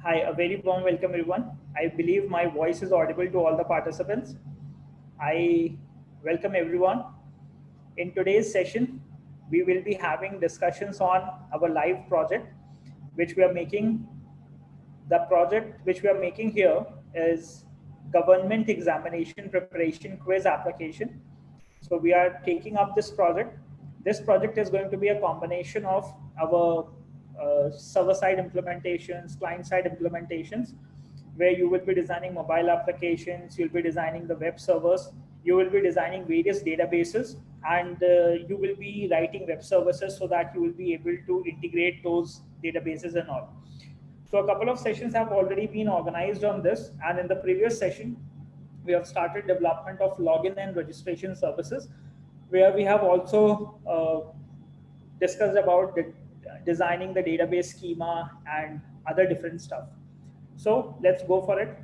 Hi, a very warm welcome everyone. I believe my voice is audible to all the participants. I welcome everyone. In today's session, we will be having discussions on our live project, which we are making. The project which we are making here is Government Examination Preparation Quiz Application. So we are taking up this project. This project is going to be a combination of our server-side implementations, client-side implementations, where you will be designing mobile applications, you'll be designing the web servers, you will be designing various databases, and you will be writing web services so that you will be able to integrate those databases and all. So a couple of sessions have already been organized on this, and in the previous session, we have started development of login and registration services, where we have also discussed about designing the database schema and other different stuff. So let's go for it.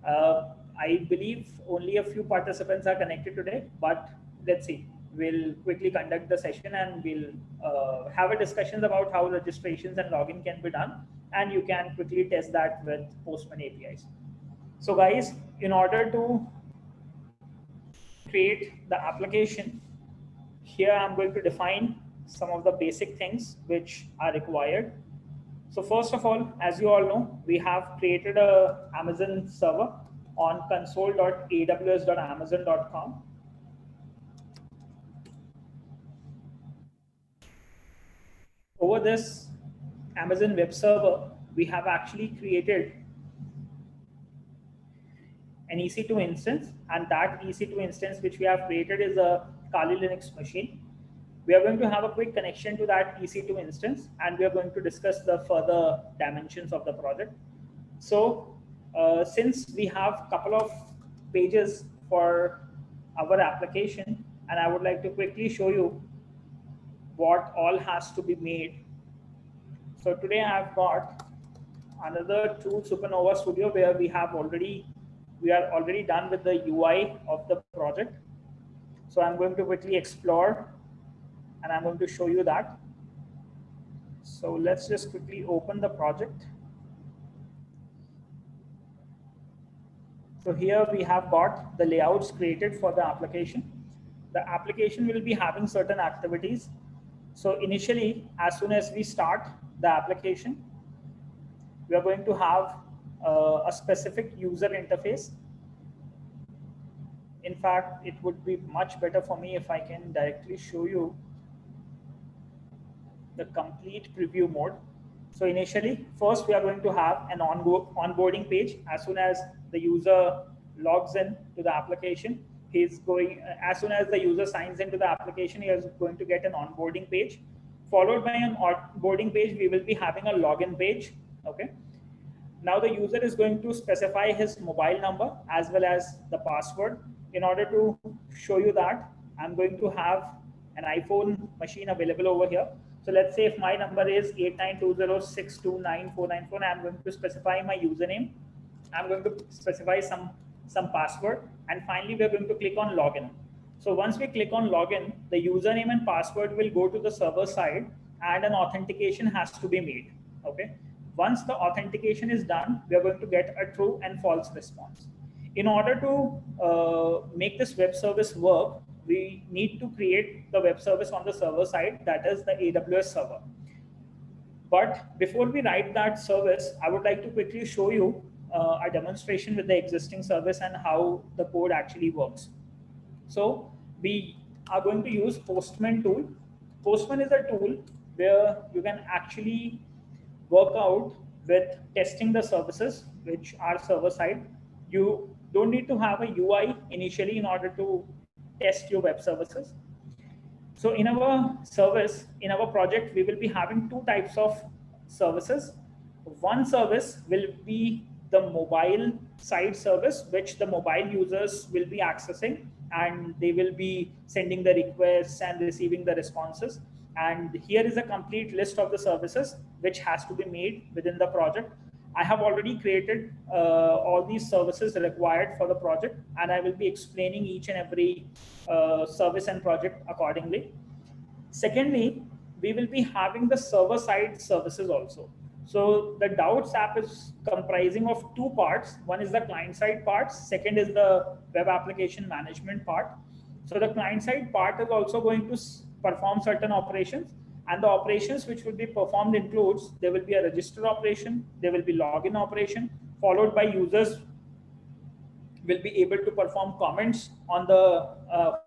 I believe only a few participants are connected today, but let's see. We'll quickly conduct the session and we'll have a discussion about how registrations and login can be done, and you can quickly test that with Postman APIs. So guys, in order to create the application, here I'm going to define some of the basic things which are required. So first of all, as you all know, we have created a Amazon server on console.aws.amazon.com. Over this Amazon web server, we have actually created an EC2 instance, and that EC2 instance which we have created is a Kali Linux machine. We are going to have a quick connection to that EC2 instance, and we are going to discuss the further dimensions of the project. So since we have a couple of pages for our application, and I would like to quickly show you what all has to be made. So today I've got another tool, Supernova Studio, where we are already done with the UI of the project. So I'm going to quickly explore, and I'm going to show you that. So let's just quickly open the project. So here we have got the layouts created for the application. The application will be having certain activities. So initially, as soon as we start the application, we are going to have a specific user interface. In fact, it would be much better for me if I can directly show you the complete preview mode. So initially, first we are going to have an onboarding page. As soon as the user logs in to the application, as soon as the user signs into the application, he is going to get an onboarding page. Followed by an onboarding page, we will be having a login page. Okay. Now the user is going to specify his mobile number as well as the password. In order to show you that, I'm going to have an iPhone machine available over here. So let's say if my number is 8920629494, I'm going to specify my username. I'm going to specify some password, and finally we're going to click on login. So once we click on login, the username and password will go to the server side, and an authentication has to be made. Okay. Once the authentication is done, we are going to get a true and false response. In order to make this web service work, we need to create the web service on the server side, that is the AWS server. But before we write that service, I would like to quickly show you a demonstration with the existing service and how the code actually works. So we are going to use Postman tool. Postman is a tool where you can actually work out with testing the services which are server side. You don't need to have a UI initially in order to test your web services. So in our service, in our project, we will be having two types of services. One service will be the mobile side service, which the mobile users will be accessing, and they will be sending the requests and receiving the responses. And here is a complete list of the services which has to be made within the project. I have already created all these services required for the project, and I will be explaining each and every service and project accordingly. Secondly, we will be having the server side services also. So the Doubts app is comprising of two parts. One is the client side part. Second is the web application management part. So the client side part is also going to perform certain operations, and the operations which will be performed includes, there will be a register operation, there will be login operation, followed by users will be able to perform comments on the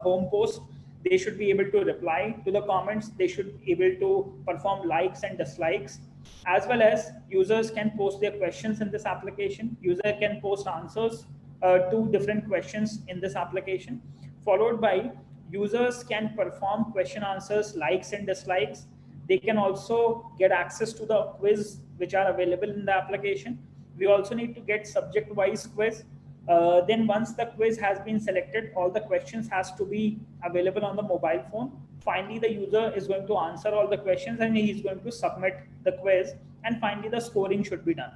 home post. They should be able to reply to the comments. They should be able to perform likes and dislikes, as well as users can post their questions in this application. User can post answers to different questions in this application, followed by users can perform question answers, likes and dislikes. They can also get access to the quiz which are available in the application. We also need to get subject wise quiz. Then once the quiz has been selected, all the questions has to be available on the mobile phone. Finally, the user is going to answer all the questions and he is going to submit the quiz, and finally the scoring should be done.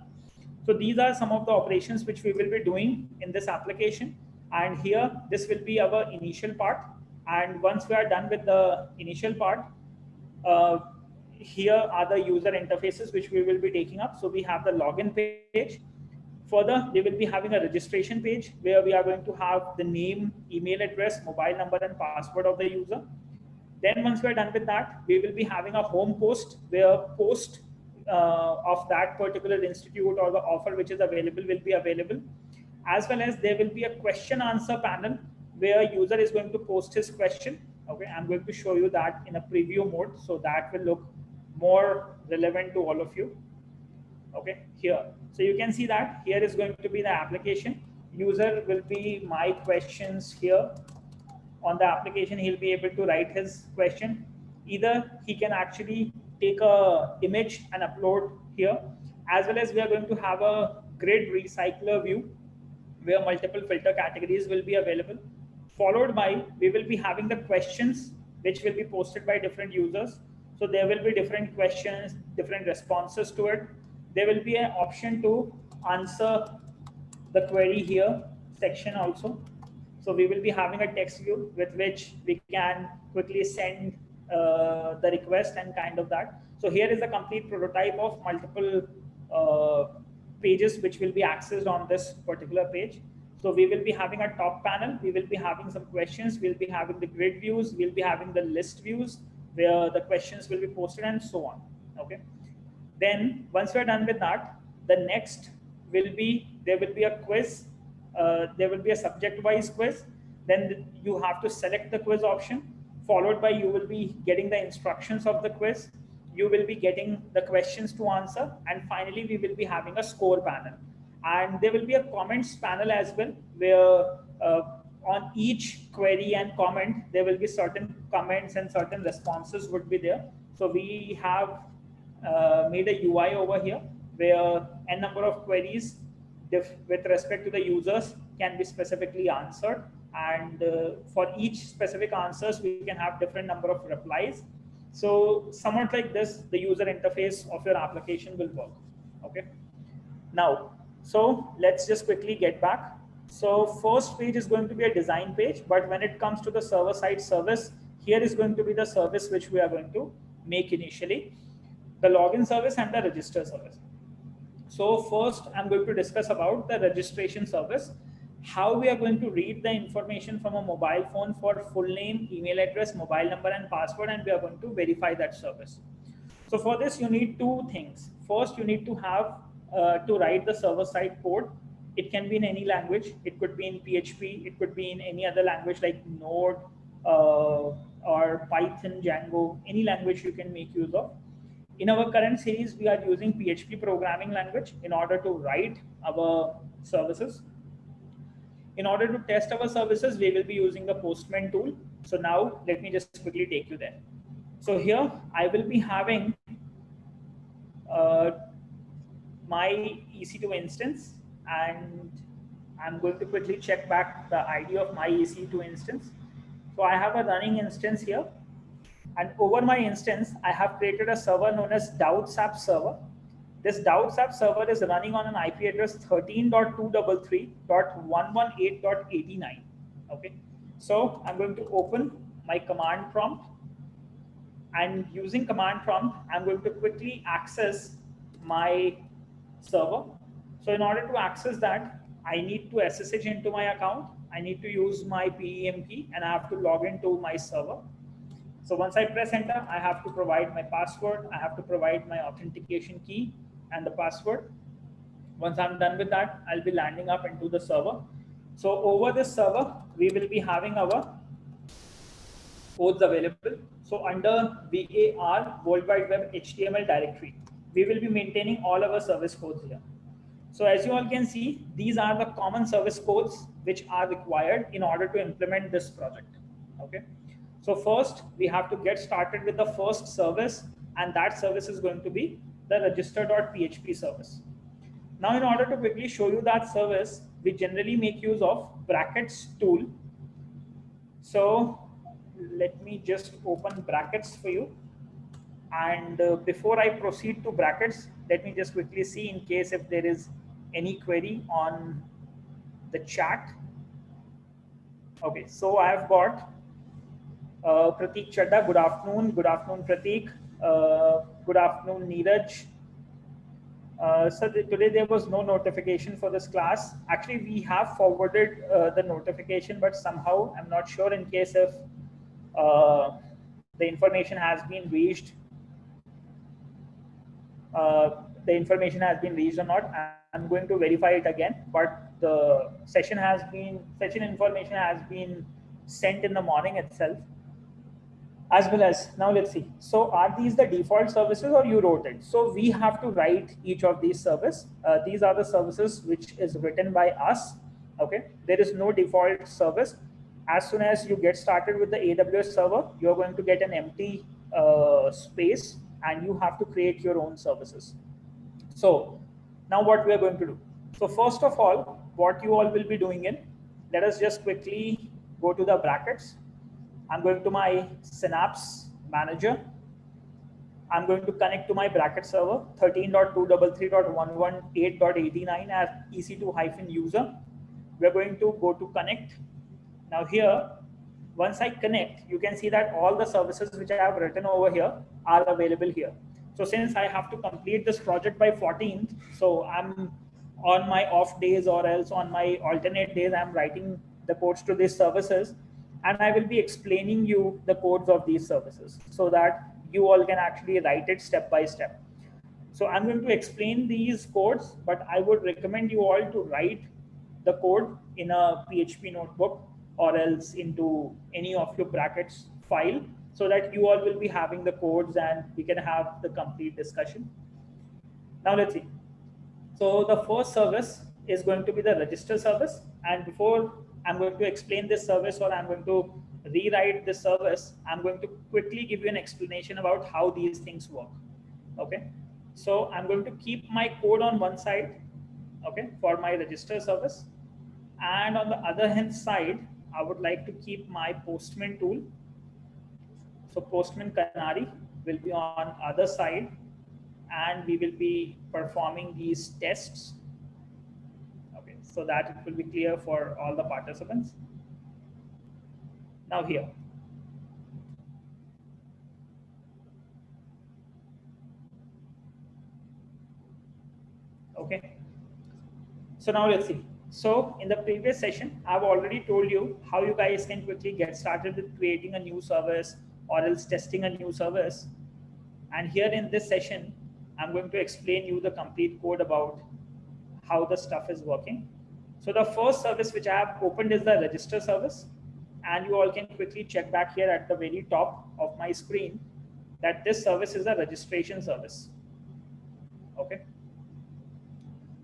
So these are some of the operations which we will be doing in this application. And here, this will be our initial part. And once we are done with the initial part, here are the user interfaces which we will be taking up. So we have the login page. Further, we will be having a registration page where we are going to have the name, email address, mobile number, and password of the user. Then once we are done with that, we will be having a home post where post of that particular institute or the offer which is available will be available. As well as there will be a question answer panel where user is going to post his question. Okay, I'm going to show you that in a preview mode, so that will look more relevant to all of you. Okay, here. So you can see that here is going to be the application. User will be my questions here. On the application, he'll be able to write his question. Either he can actually take a image and upload here, as well as we are going to have a grid recycler view where multiple filter categories will be available. Followed by, we will be having the questions which will be posted by different users. So there will be different questions, different responses to it. There will be an option to answer the query here section also. So we will be having a text view with which we can quickly send the request and kind of that. So here is a complete prototype of multiple pages which will be accessed on this particular page. So we will be having a top panel. We will be having some questions. We'll be having the grid views. We'll be having the list views where the questions will be posted and so on. Okay. Then once we're done with that, the next will be, there will be a quiz. There will be a subject wise quiz. Then you have to select the quiz option, followed by you will be getting the instructions of the quiz. You will be getting the questions to answer. And finally, we will be having a score panel. And there will be a comments panel as well, where on each query and comment, there will be certain comments and certain responses would be there. So we have made a UI over here where n number of queries with respect to the users can be specifically answered. And for each specific answers, we can have different number of replies. So somewhat like this, the user interface of your application will work. Okay. Now, so let's just quickly get back. So first page is going to be a design page, but when it comes to the server side service, here is going to be the service which we are going to make initially, the login service and the register service. So first I'm going to discuss about the registration service, how we are going to read the information from a mobile phone for full name, email address, mobile number and password, and we are going to verify that service. So for this, you need two things. First, you need to have to write the server-side code. It can be in any language. It could be in PHP. It could be in any other language like Node or Python, Django, any language you can make use of. In our current series, we are using PHP programming language in order to write our services. In order to test our services, we will be using the Postman tool. So now let me just quickly take you there. So here I will be having my EC2 instance, and I'm going to quickly check back the ID of my EC2 instance. So I have a running instance here, and over my instance, I have created a server known as Govt Exams server. This Govt Exams server is running on an IP address 13.233.118.89. Okay, so I'm going to open my command prompt, and using command prompt, I'm going to quickly access my server. So in order to access that, I need to SSH into my account. I need to use my PEM key and I have to log into my server. So once I press enter, I have to provide my password. I have to provide my authentication key and the password. Once I'm done with that, I'll be landing up into the server. So over this server, we will be having our codes available. So under VAR, World Wide Web HTML directory, we will be maintaining all our service codes here. So as you all can see, these are the common service codes which are required in order to implement this project. Okay. So first, we have to get started with the first service, and that service is going to be the register.php service. Now, in order to quickly show you that service, we generally make use of brackets tool. So let me just open brackets for you. And before I proceed to brackets, let me just quickly see in case if there is any query on the chat. Okay, so I have got Prateek Chadda. Good afternoon. Good afternoon, Prateek. Good afternoon, Neeraj. So today there was no notification for this class. Actually, we have forwarded the notification, but somehow I'm not sure in case if the information has been reached. The information has been reached or not. I'm going to verify it again. But the session information has been sent in the morning itself. As well as, now let's see. So are these the default services or you wrote it? So we have to write each of these services. These are the services which is written by us. Okay. There is no default service. As soon as you get started with the AWS server, you're going to get an empty space and you have to create your own services. So now what we are going to do. So first of all, what you all will be doing in, let us just quickly go to the brackets. I'm going to my Synapse manager. I'm going to connect to my bracket server 13.233.118.89 as EC2-user. We're going to go to connect. Now here, once I connect, you can see that all the services which I have written over here are available here. So since I have to complete this project by 14th, so I'm on my off days or else on my alternate days, I'm writing the codes to these services. And I will be explaining you the codes of these services so that you all can actually write it step by step. So I'm going to explain these codes, but I would recommend you all to write the code in a PHP notebook or else into any of your brackets file so that you all will be having the codes and we can have the complete discussion. Now let's see. So the first service is going to be the register service. And before I'm going to explain this service or I'm going to rewrite this service, I'm going to quickly give you an explanation about how these things work. Okay. So I'm going to keep my code on one side, okay, for my register service. And on the other hand side, I would like to keep my Postman tool. So Postman Canary will be on other side and we will be performing these tests. So that it will be clear for all the participants. Now here. Okay. So now let's see. So in the previous session, I've already told you how you guys can quickly get started with creating a new service or else testing a new service. And here in this session, I'm going to explain you the complete code about how the stuff is working. So the first service which I have opened is the register service. And you all can quickly check back here at the very top of my screen that this service is a registration service. Okay.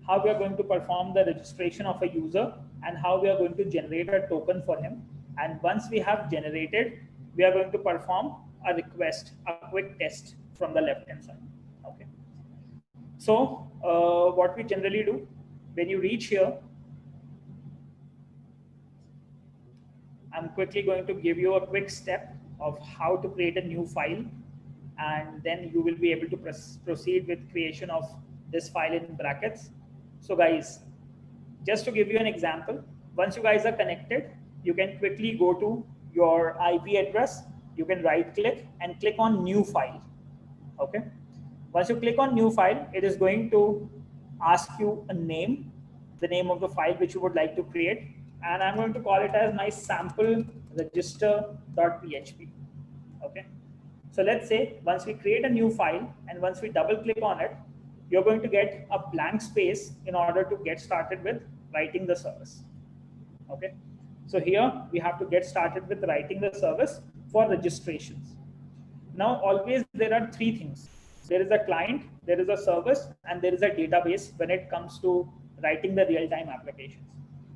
How we are going to perform the registration of a user and how we are going to generate a token for him. And once we have generated, we are going to perform a request, a quick test from the left-hand side. Okay. So what we generally do when you reach here, I'm quickly going to give you a quick step of how to create a new file, and then you will be able to proceed with creation of this file in brackets. So guys, just to give you an example, once you guys are connected, you can quickly go to your IP address, you can right click and click on new file. Okay. Once you click on new file, it is going to ask you a name, the name of the file which you would like to create. And I'm going to call it as my sample register.php. Okay. So let's say once we create a new file and once we double click on it, you're going to get a blank space in order to get started with writing the service. Okay. So here we have to get started with writing the service for registrations. Now, always there are three things. There is a client, there is a service, and there is a database when it comes to writing the real-time applications.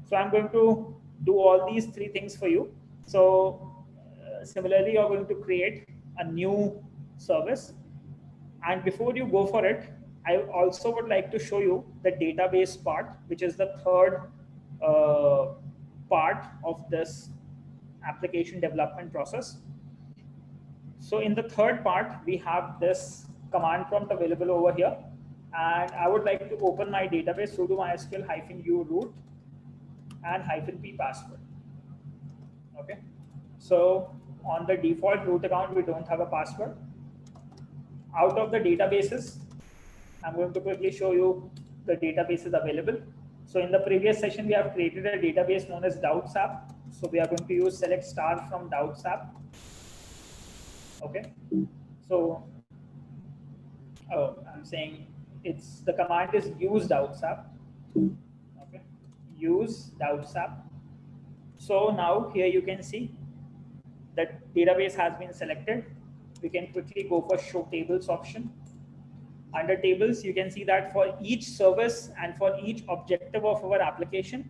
So I'm going to do all these three things for you. So similarly, you're going to create a new service. And before you go for it, I also would like to show you the database part, which is the third part of this application development process. So in the third part, we have this command prompt available over here. And I would like to open my database, sudo mysql -u root and -p password. Okay. So on the default root account, we don't have a password. Out of the databases, I'm going to quickly show you the databases available. So in the previous session, we have created a database known as Govt Exams. So we are going to use select star from Govt Exams. Okay. So I'm saying the command is use Govt Exams. Okay. Use Govt Exams. So now here you can see that database has been selected. We can quickly go for show tables option. Under tables, you can see that for each service and for each objective of our application,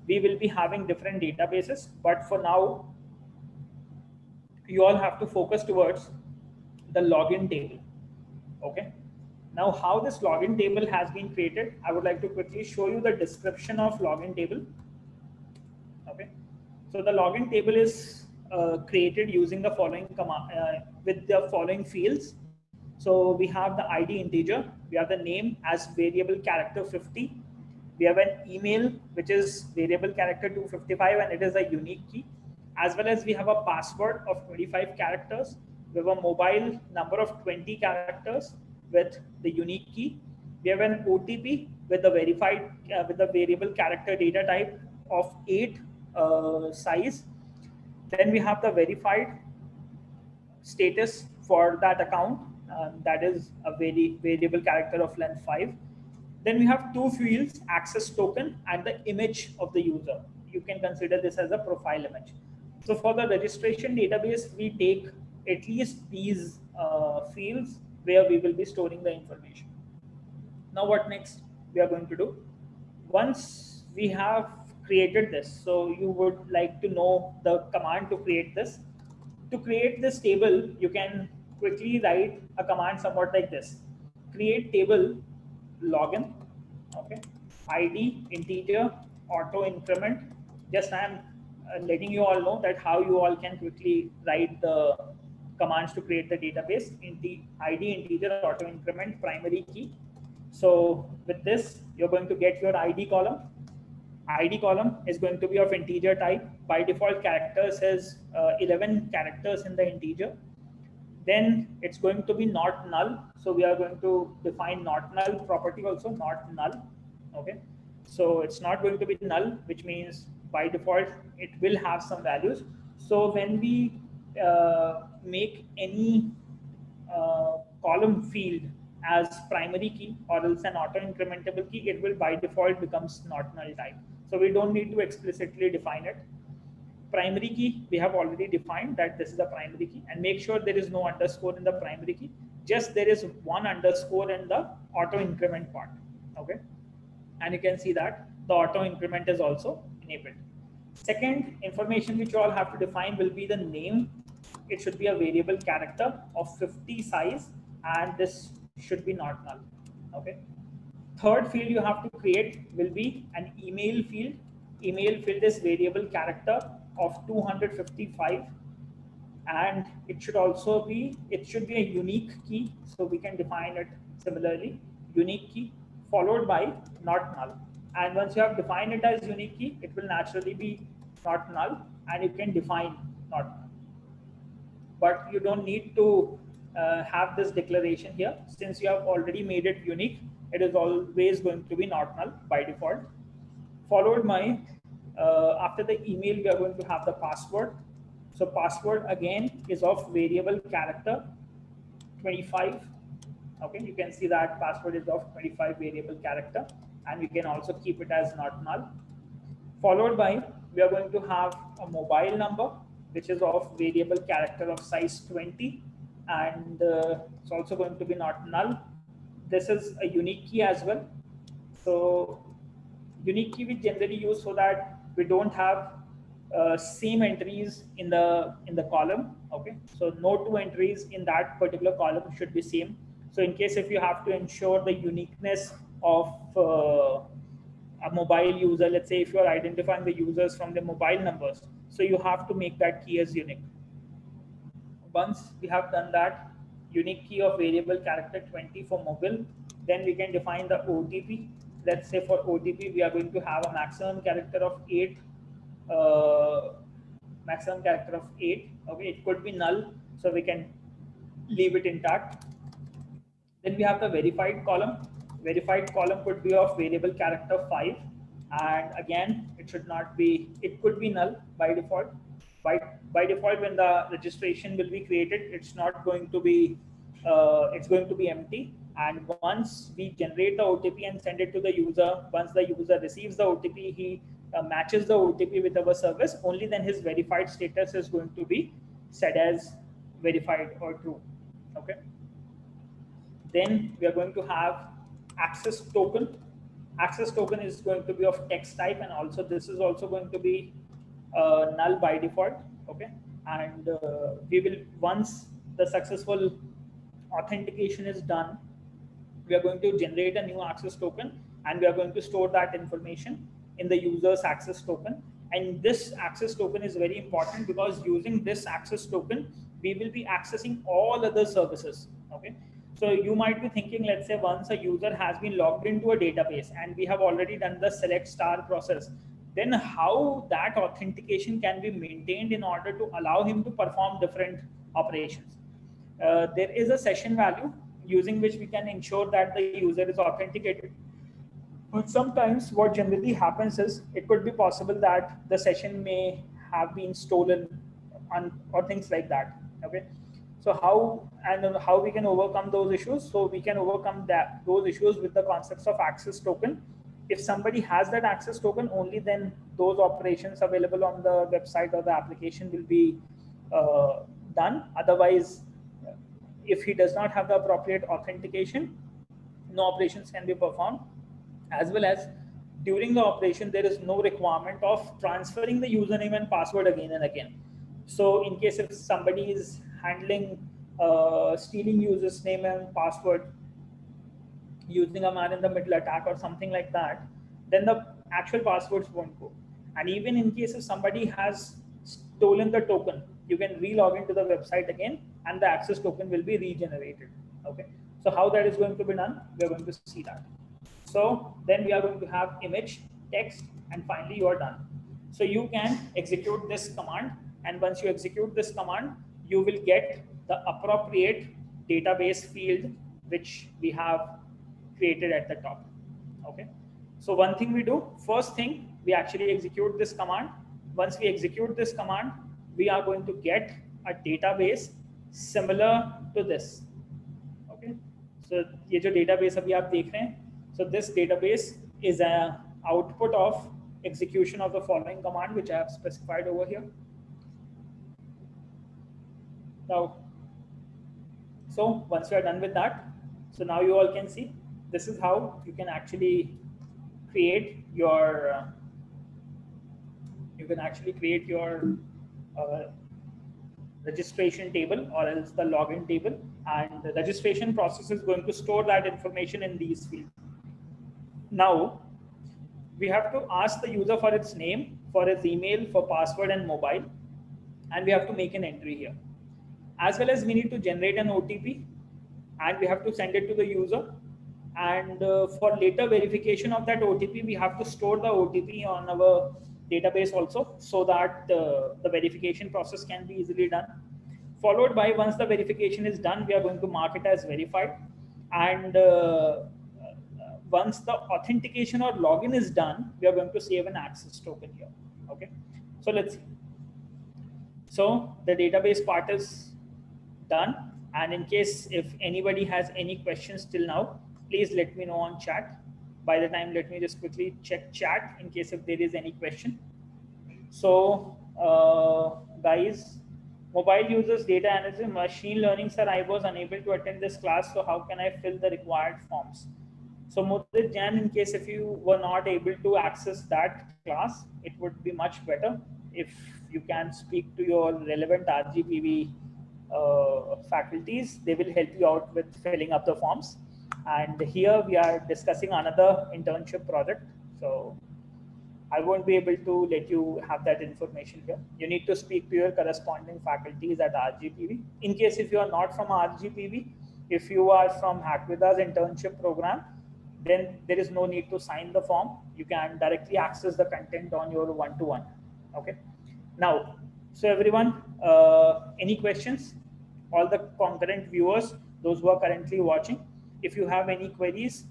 we will be having different databases. But for now, you all have to focus towards the login table. Okay. Now, how this login table has been created, I would like to quickly show you the description of login table. Okay. So the login table is created using the following command with the following fields. So we have the ID integer, we have the name as variable character 50, we have an email which is variable character 255 and it is a unique key, as well as we have a password of 25 characters, we have a mobile number of 20 characters with the unique key, we have an OTP with the verified with the variable character data type of 8 size. Then we have the verified status for that account, that is a variable character of length 5. Then we have two fields, access token and the image of the user. You can consider this as a profile image. So for the registration database, we take at least these fields where we will be storing the information. Now what next we are going to do? Once we have created this, so you would like to know the command to create this. To create this table, you can quickly write a command somewhat like this: create table login, okay, ID integer auto increment. Just I am letting you all know that how you all can quickly write the commands to create the database. In the ID integer auto increment primary key. So with this, you're going to get your ID column. ID column is going to be of integer type. By default, characters has 11 characters in the integer. Then it's going to be not null. So we are going to define not null property also, not null. Okay. So it's not going to be null, which means by default, it will have some values. So when we make any column field as primary key or else an auto incrementable key, it will by default becomes not null type. So we don't need to explicitly define it. Primary key, we have already defined that this is a primary key, and make sure there is no underscore in the primary key. Just there is one underscore in the auto increment part. Okay. And you can see that the auto increment is also enabled. Second information which you all have to define will be the name. It should be a variable character of 50 size, and this should be not null. Okay. Third field you have to create will be an email field. Email field is variable character of 255, and it should also be, it should be a unique key. So we can define it similarly, unique key followed by not null. And once you have defined it as unique key, it will naturally be not null, and you can define not null. But you don't need to have this declaration here. Since you have already made it unique, it is always going to be not null by default. Followed by, after the email, we are going to have the password. So password again is of variable character 25. Okay, you can see that password is of 25 variable character, and we can also keep it as not null. Followed by, we are going to have a mobile number, which is of variable character of size 20, and it's also going to be not null. This is a unique key as well. So unique key we generally use so that we don't have same entries in the column. Okay, so no two entries in that particular column should be same. So in case if you have to ensure the uniqueness of a mobile user, let's say if you are identifying the users from the mobile numbers, so you have to make that key as unique. Once we have done that, unique key of variable character 20 for mobile, then we can define the OTP. Let's say for OTP, we are going to have a maximum character of 8. Okay, it could be null, so we can leave it intact. Then we have the verified column. Verified column could be of variable character 5, and again, it should not be, it could be null by default. By default, when the registration will be created, it's not going to be, it's going to be empty. And once we generate the OTP and send it to the user, once the user receives the OTP, he matches the OTP with our service, only then his verified status is going to be set as verified or true. Okay. Then we are going to have access token. Access token is going to be of text type, and also this is also going to be null by default. Okay, and we will, once the successful authentication is done, we are going to generate a new access token, and we are going to store that information in the user's access token. And this access token is very important because using this access token, we will be accessing all other services. Okay, so you might be thinking, let's say once a user has been logged into a database and we have already done the select star process, then how that authentication can be maintained in order to allow him to perform different operations. There is a session value using which we can ensure that the user is authenticated. But sometimes what generally happens is it could be possible that the session may have been stolen or things like that. Okay, so how we can overcome those issues? So we can overcome those issues with the concepts of access token. If somebody has that access token, only then those operations available on the website or the application will be done. Otherwise, if he does not have the appropriate authentication, no operations can be performed. As well as during the operation, there is no requirement of transferring the username and password again and again. So in case if somebody is handling stealing user's name and password using a man-in-the-middle attack or something like that, then the actual passwords won't go. And even in case if somebody has stolen the token, you can re-log into the website again and the access token will be regenerated. Okay, so how that is going to be done, we are going to see that. So then we are going to have image, text, and finally you are done. So you can execute this command, and once you execute this command, you will get the appropriate database field which we have created at the top. Okay, so one thing we do, first thing, we actually execute this command. Once we execute this command, we are going to get a database similar to this. Okay, so ये जो database अभी आप देख रहे हैं, so this database is an output of execution of the following command which I have specified over here. Now, so once you are done with that, so now you all can see this is how you can actually create your registration table or else the login table, and the registration process is going to store that information in these fields. Now we have to ask the user for its name, for its email, for password and mobile, and we have to make an entry here. As well as we need to generate an OTP and we have to send it to the user, and for later verification of that OTP, we have to store the OTP on our database also, so that the verification process can be easily done. followed by, once the verification is done, we are going to mark it as verified. And once the authentication or login is done, we are going to save an access token here. Okay, so let's see. So the database part is done. And in case if anybody has any questions till now, please let me know on chat. By the time, let me just quickly check chat in case if there is any question. So guys, mobile users data analysis, machine learning, sir, I was unable to attend this class, so how can I fill the required forms? So Mudit Jan, in case if you were not able to access that class, it would be much better if you can speak to your relevant RGPV faculties. They will help you out with filling up the forms. And here we are discussing another internship project. So I won't be able to let you have that information here. You need to speak to your corresponding faculties at RGPV. In case if you are not from RGPV, if you are from Hackveda's internship program, then there is no need to sign the form. You can directly access the content on your one-to-one. Okay. Now, so everyone, any questions? All the concurrent viewers, those who are currently watching, if you have any queries,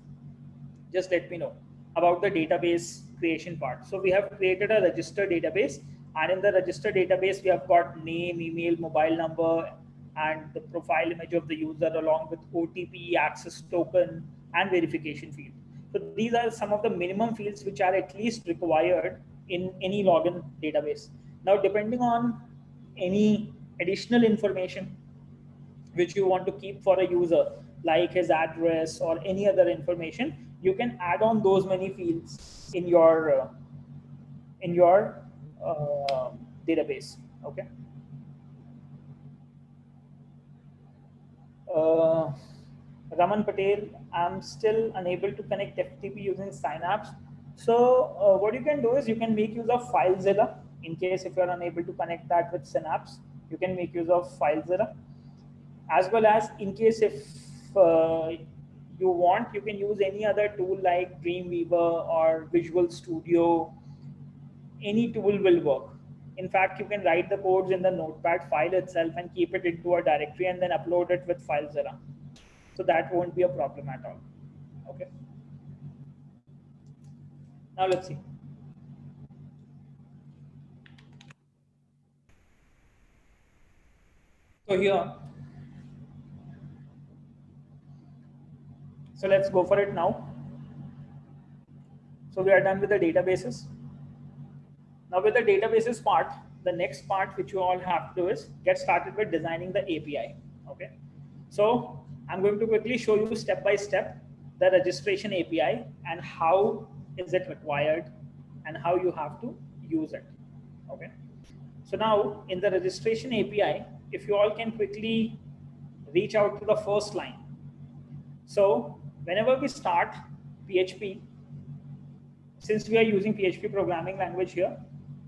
just let me know about the database creation part. So we have created a register database, and in the register database, we have got name, email, mobile number, and the profile image of the user along with OTP, access token, and verification field. So these are some of the minimum fields which are at least required in any login database. Now, depending on any additional information which you want to keep for a user, like his address or any other information, you can add on those many fields in your database. Okay. Raman Patel, I'm still unable to connect FTP using Synapse. So what you can do is you can make use of FileZilla. In case if you're unable to connect that with Synapse, you can make use of FileZilla. As well as in case if you want, you can use any other tool like Dreamweaver or Visual Studio. Any tool will work. In fact, you can write the codes in the notepad file itself and keep it into a directory and then upload it with FileZilla. So that won't be a problem at all. Okay. Now let's see. So here, so let's go for it now. So we are done with the databases. Now with the databases part, the next part which you all have to do is get started with designing the API. Okay. So I'm going to quickly show you step by step the registration API and how is it required and how you have to use it. Okay. So now in the registration API, if you all can quickly reach out to the first line. So whenever we start PHP, since we are using PHP programming language here,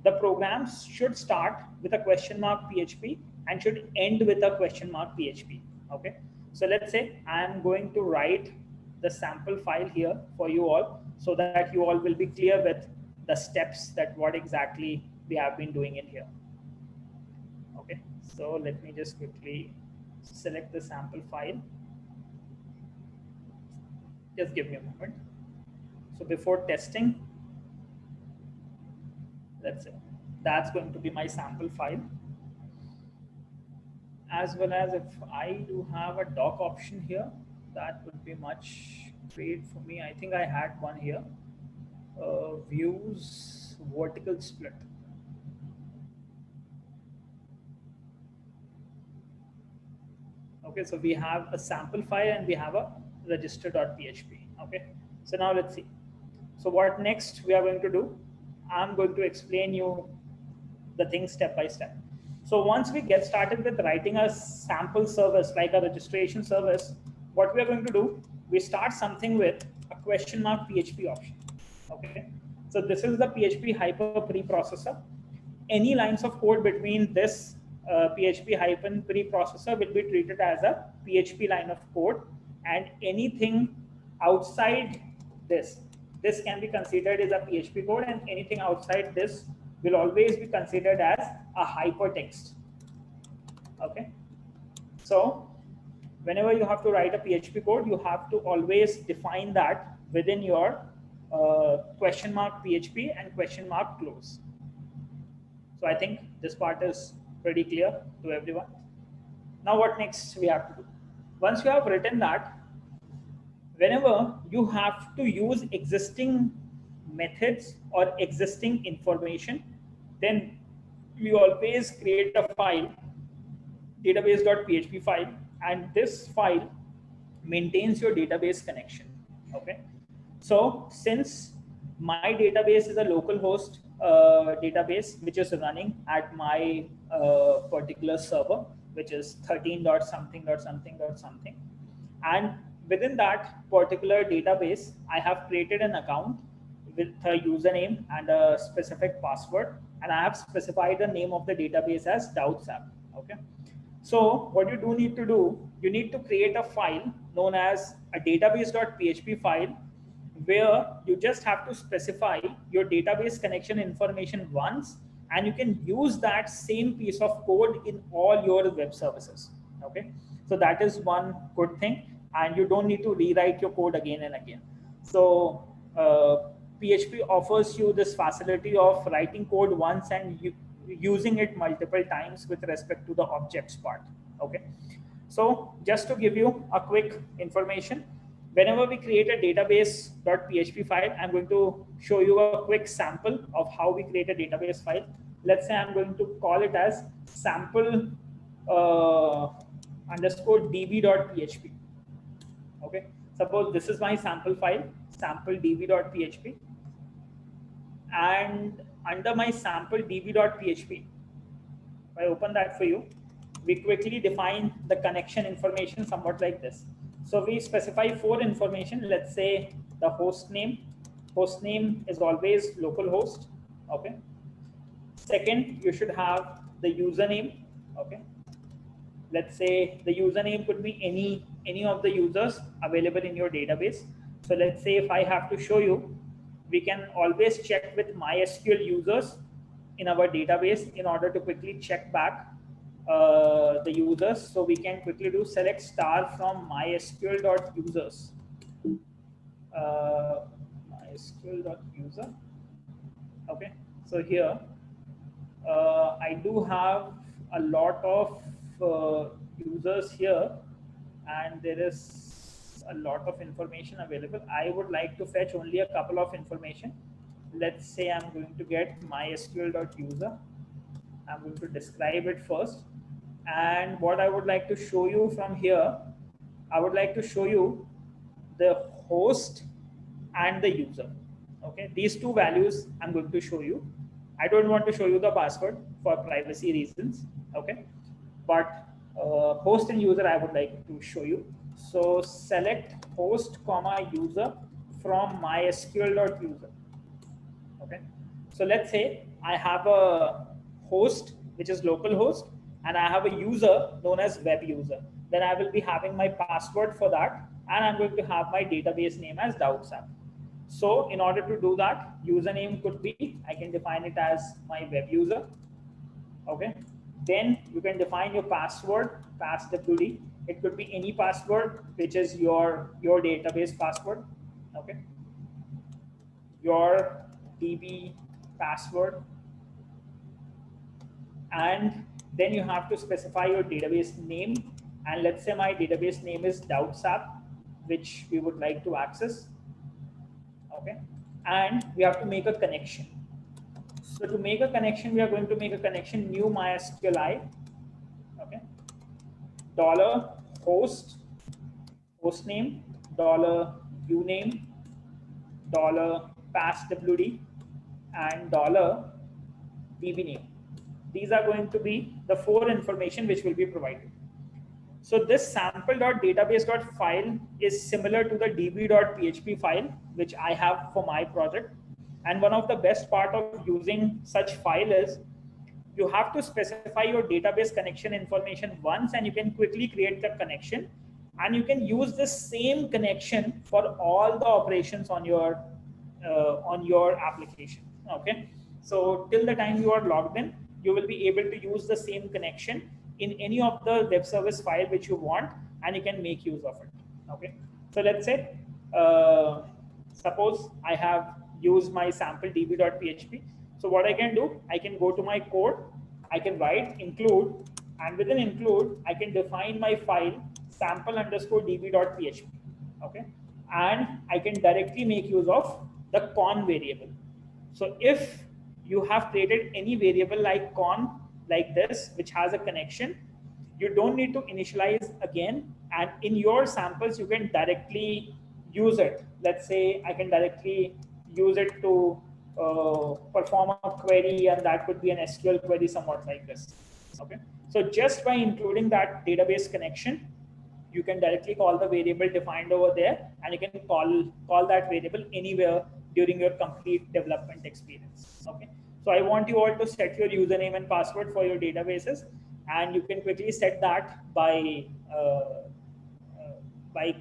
the programs should start with a question mark PHP and should end with a question mark PHP. Okay. So let's say I'm going to write the sample file here for you all so that you all will be clear with the steps that what exactly we have been doing in here. Okay. So let me just quickly select the sample file. Just give me a moment. So before testing, that's going to be my sample file. As well as if I do have a doc option here, that would be much great for me. I think I had one here. Views vertical split. Okay, so we have a sample file and we have a register.php. Okay, so now let's see. So what next we are going to do? I'm going to explain you the things step by step. So once we get started with writing a sample service like a registration service, what we are going to do, we start something with a question mark PHP option. Okay, so this is the PHP hyper preprocessor. Any lines of code between this PHP hyphen preprocessor will be treated as a PHP line of code, and anything outside this can be considered as a PHP code, and anything outside this will always be considered as a hypertext. Okay, So whenever you have to write a PHP code, you have to always define that within your question mark PHP and question mark close. So I think this part is pretty clear to everyone. Now what next we have to do? Once you have written that, whenever you have to use existing methods or existing information, then we always create a file, database.php file, and this file maintains your database connection. Okay, so since my database is a local host database which is running at my particular server, which is 13 dot something dot something dot something, and within that particular database I have created an account with a username and a specific password, and I have specified the name of the database as Govt. Okay, so what you do need to do, you need to create a file known as a database.php file, where you just have to specify your database connection information once, and you can use that same piece of code in all your web services. Okay, so that is one good thing, and you don't need to rewrite your code again and again. So PHP offers you this facility of writing code once and using it multiple times with respect to the objects part. Okay, so just to give you a quick information, whenever we create a database.php file, I'm going to show you a quick sample of how we create a database file. Let's say I'm going to call it as sample underscore db.php. Okay, suppose this is my sample file, sample db.php, and under my sample db.php, if I open that for you, we quickly define the connection information somewhat like this. So we specify 4 information. Let's say the host name. Host name is always localhost. Okay. Second, you should have the username. Okay. Let's say the username could be any of the users available in your database. So let's say if I have to show you, we can always check with MySQL users in our database in order to quickly check back the users. So we can quickly do select star from mysql.users. mysql.user. Okay, so here I do have a lot of users here, and there is a lot of information available. I would like to fetch only a couple of information. Let's say I'm going to get mysql.user. I'm going to describe it first. And what I would like to show you from here, I would like to show you the host and the user. Okay, these 2 values I'm going to show you. I don't want to show you the password for privacy reasons. Okay, but host and user I would like to show you. So select host comma user from mysql.user. Okay, so let's say I have a host which is localhost, and I have a user known as web user. Then I will be having my password for that, and I'm going to have my database name as Govt. So in order to do that, username could be, I can define it as my web user. Okay, then you can define your password, passwd. It could be any password which is your database password. Okay, your DB password, and then you have to specify your database name. And let's say my database name is Govt, which we would like to access. Okay, and we have to make a connection. So to make a connection, we are going to make a connection new MySQLi. Okay, $host, hostname, $uname, $passwd, and $dbname. These are going to be the 4 information which will be provided. So this sample.database.file is similar to the db.php file which I have for my project. And one of the best part of using such file is you have to specify your database connection information once, and you can quickly create the connection, and you can use the same connection for all the operations on your application. Okay, so till the time you are logged in, you will be able to use the same connection in any of the web service file which you want, and you can make use of it. Okay, so let's say suppose I have used my sample db.php. So what I can do, I can go to my code, I can write include, and within include I can define my file sample_db.php. okay, and I can directly make use of the con variable. So if you have created any variable like con like this, which has a connection, you don't need to initialize again, and in your samples you can directly use it. Let's say I can directly use it to perform a query, and that could be an SQL query somewhat like this. Okay, so just by including that database connection, you can directly call the variable defined over there, and you can call that variable anywhere during your complete development experience. Okay, so I want you all to set your username and password for your databases, and you can quickly set that by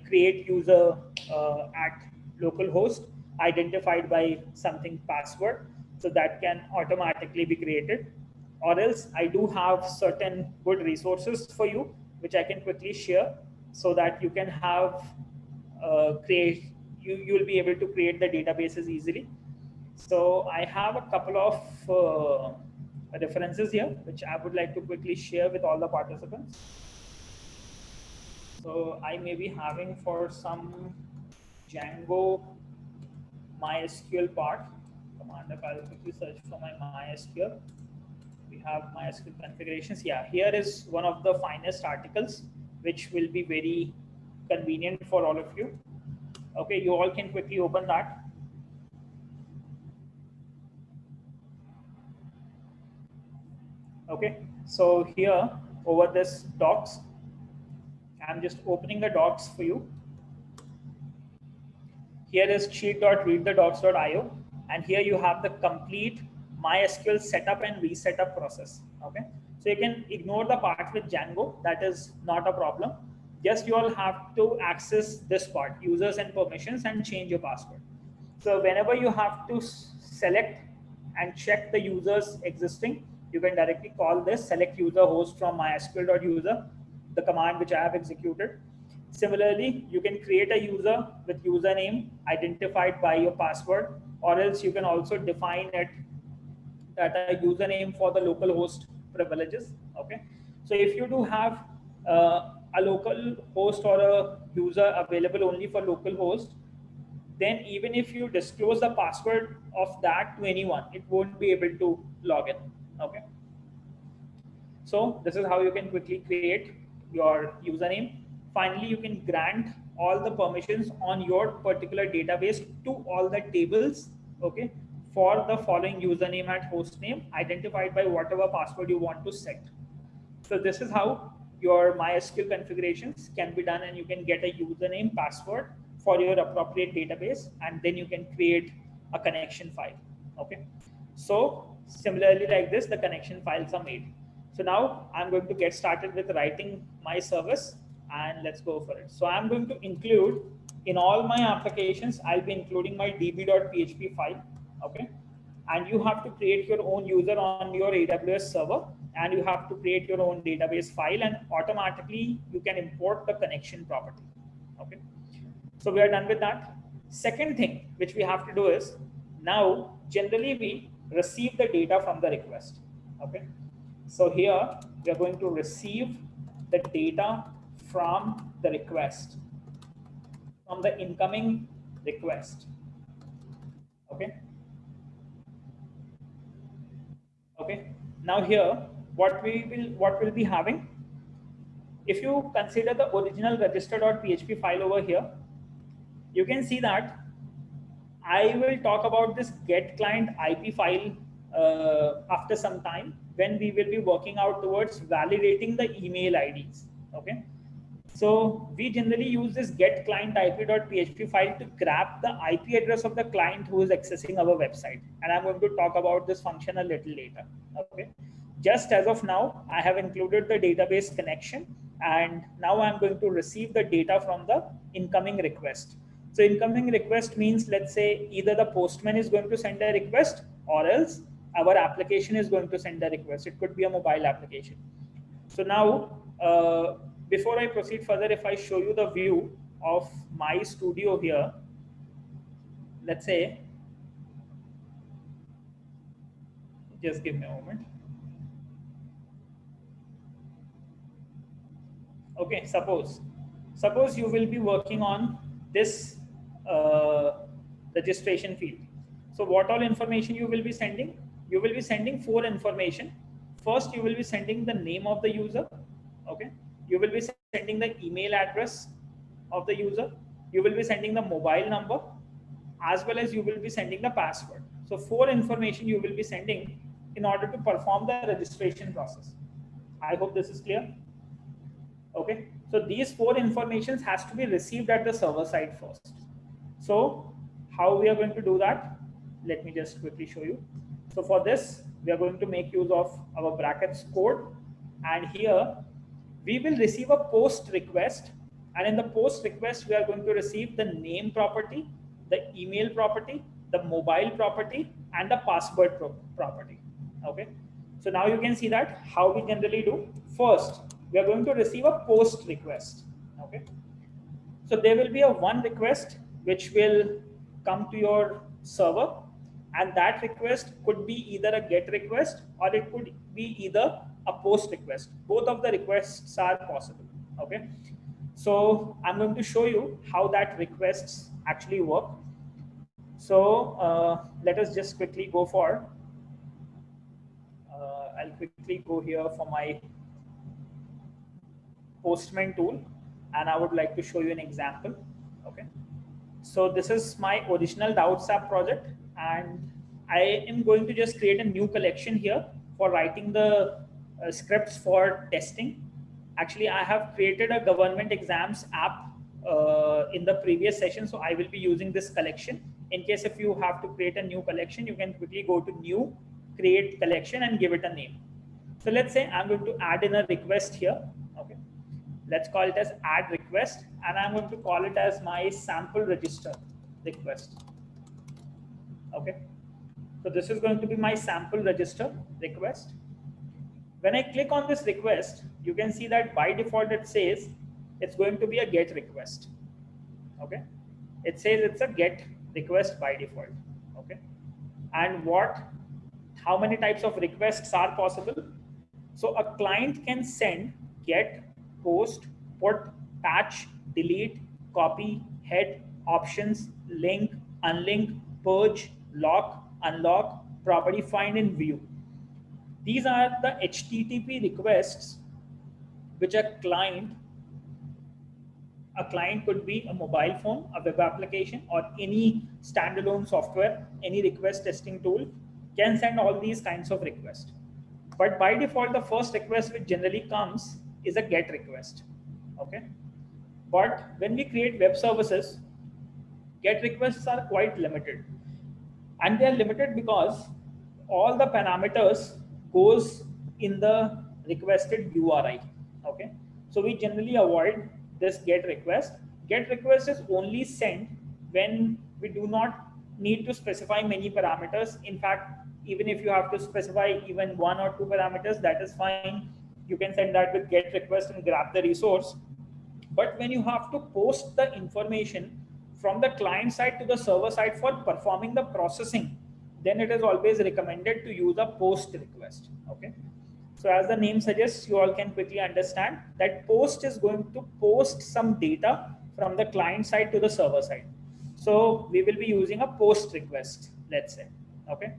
create user at localhost identified by something password, so that can automatically be created. Or else I do have certain good resources for you which I can quickly share, so that you can have you'll be able to create the databases easily. So I have a couple of references here which I would like to quickly share with all the participants. So I may be having for some Django MySQL part command. If I'll quickly search for my MySQL, we have MySQL configurations. Yeah, here is one of the finest articles which will be very convenient for all of you. Okay, you all can quickly open that. Okay, so here over this docs, I'm just opening the docs for you. Here is cheat.readthedocs.io, and here you have the complete MySQL setup and resetup process. Okay, so you can ignore the part with Django, that is not a problem. Just you all have to access this part, users and permissions, and change your password. So whenever you have to select and check the users existing, you can directly call this select user host from mysql.user, the command which I have executed. Similarly, you can create a user with username identified by your password, or else you can also define it that a username for the local host privileges. Okay, so if you do have a local host or a user available only for local host, then even if you disclose the password of that to anyone, it won't be able to log in. Okay, so this is how you can quickly create your username. Finally, you can grant all the permissions on your particular database to all the tables, okay, for the following username and host name identified by whatever password you want to set. So this is how your MySQL configurations can be done, and you can get a username, password for your appropriate database, and then you can create a connection file. Okay, so similarly like this, the connection files are made. So now I'm going to get started with writing my service, and let's go for it. So I'm going to include in all my applications, I'll be including my db.php file. Okay, and you have to create your own user on your AWS server, and you have to create your own database file, and automatically you can import the connection property. Okay, so we are done with that. Second thing which we have to do is, now generally we receive the data from the request. Okay, so here we are going to receive the data from the request, from the incoming request. Okay. Okay. Now here, what we'll be having, if you consider the original register.php file over here, you can see that I will talk about this get client IP file after some time, when we will be working out towards validating the email IDs. Okay. So we generally use this get client IP.php file to grab the IP address of the client who is accessing our website. And I'm going to talk about this function a little later. Okay. Just as of now, I have included the database connection, and now I'm going to receive the data from the incoming request. So incoming request means, let's say either the postman is going to send a request, or else our application is going to send a request. It could be a mobile application. So now, before I proceed further, if I show you the view of my studio here, let's say, just give me a moment. Okay, suppose you will be working on this registration field. So what all information you will be sending? You will be sending 4 information. First, you will be sending the name of the user. Okay, you will be sending the email address of the user. You will be sending the mobile number, as well as you will be sending the password. So 4 information you will be sending in order to perform the registration process. I hope this is clear. Okay, so these 4 informations has to be received at the server side first. So how we are going to do that? Let me just quickly show you. So for this, we are going to make use of our brackets code, and here we will receive a post request, and in the post request we are going to receive the name property, the email property, the mobile property, and the password property. Okay, so now you can see that how we generally do. First, we are going to receive a post request. Okay, so there will be a one request which will come to your server, and that request could be either a GET request or it could be either a POST request. Both of the requests are possible. Okay, so I'm going to show you how that requests actually work. So let us just quickly go for. I'll quickly go here for my Postman tool, and I would like to show you an example. Okay, so this is my original Doubts app project, and I am going to just create a new collection here for writing the scripts for testing. Actually, I have created a government exams app in the previous session, so I will be using this collection. In case if you have to create a new collection, you can quickly go to new, create collection, and give it a name. So let's say I'm going to add in a request here. Okay, let's call it as add request, and I'm going to call it as my sample register request. Okay, so this is going to be my sample register request. When I click on this request, you can see that by default it says it's going to be a GET request. Okay, it says it's a GET request by default. Okay, and how many types of requests are possible? So a client can send GET, post, put, patch, delete, copy, head, options, link, unlink, purge, lock, unlock, property find, and view. These are the HTTP requests which a client could be a mobile phone, a web application, or any standalone software, any request testing tool can send all these kinds of requests. But by default, the first request which generally comes is a GET request. Okay, but when we create web services, GET requests are quite limited, and they are limited because all the parameters goes in the requested URI. Okay, so we generally avoid this GET request. GET request is only sent when we do not need to specify many parameters. In fact, even if you have to specify even 1 or 2 parameters, that is fine. You can send that with GET request and grab the resource. But when you have to post the information from the client side to the server side for performing the processing, then it is always recommended to use a post request. Okay, so as the name suggests, you all can quickly understand that post is going to post some data from the client side to the server side. So we will be using a post request, let's say. Okay,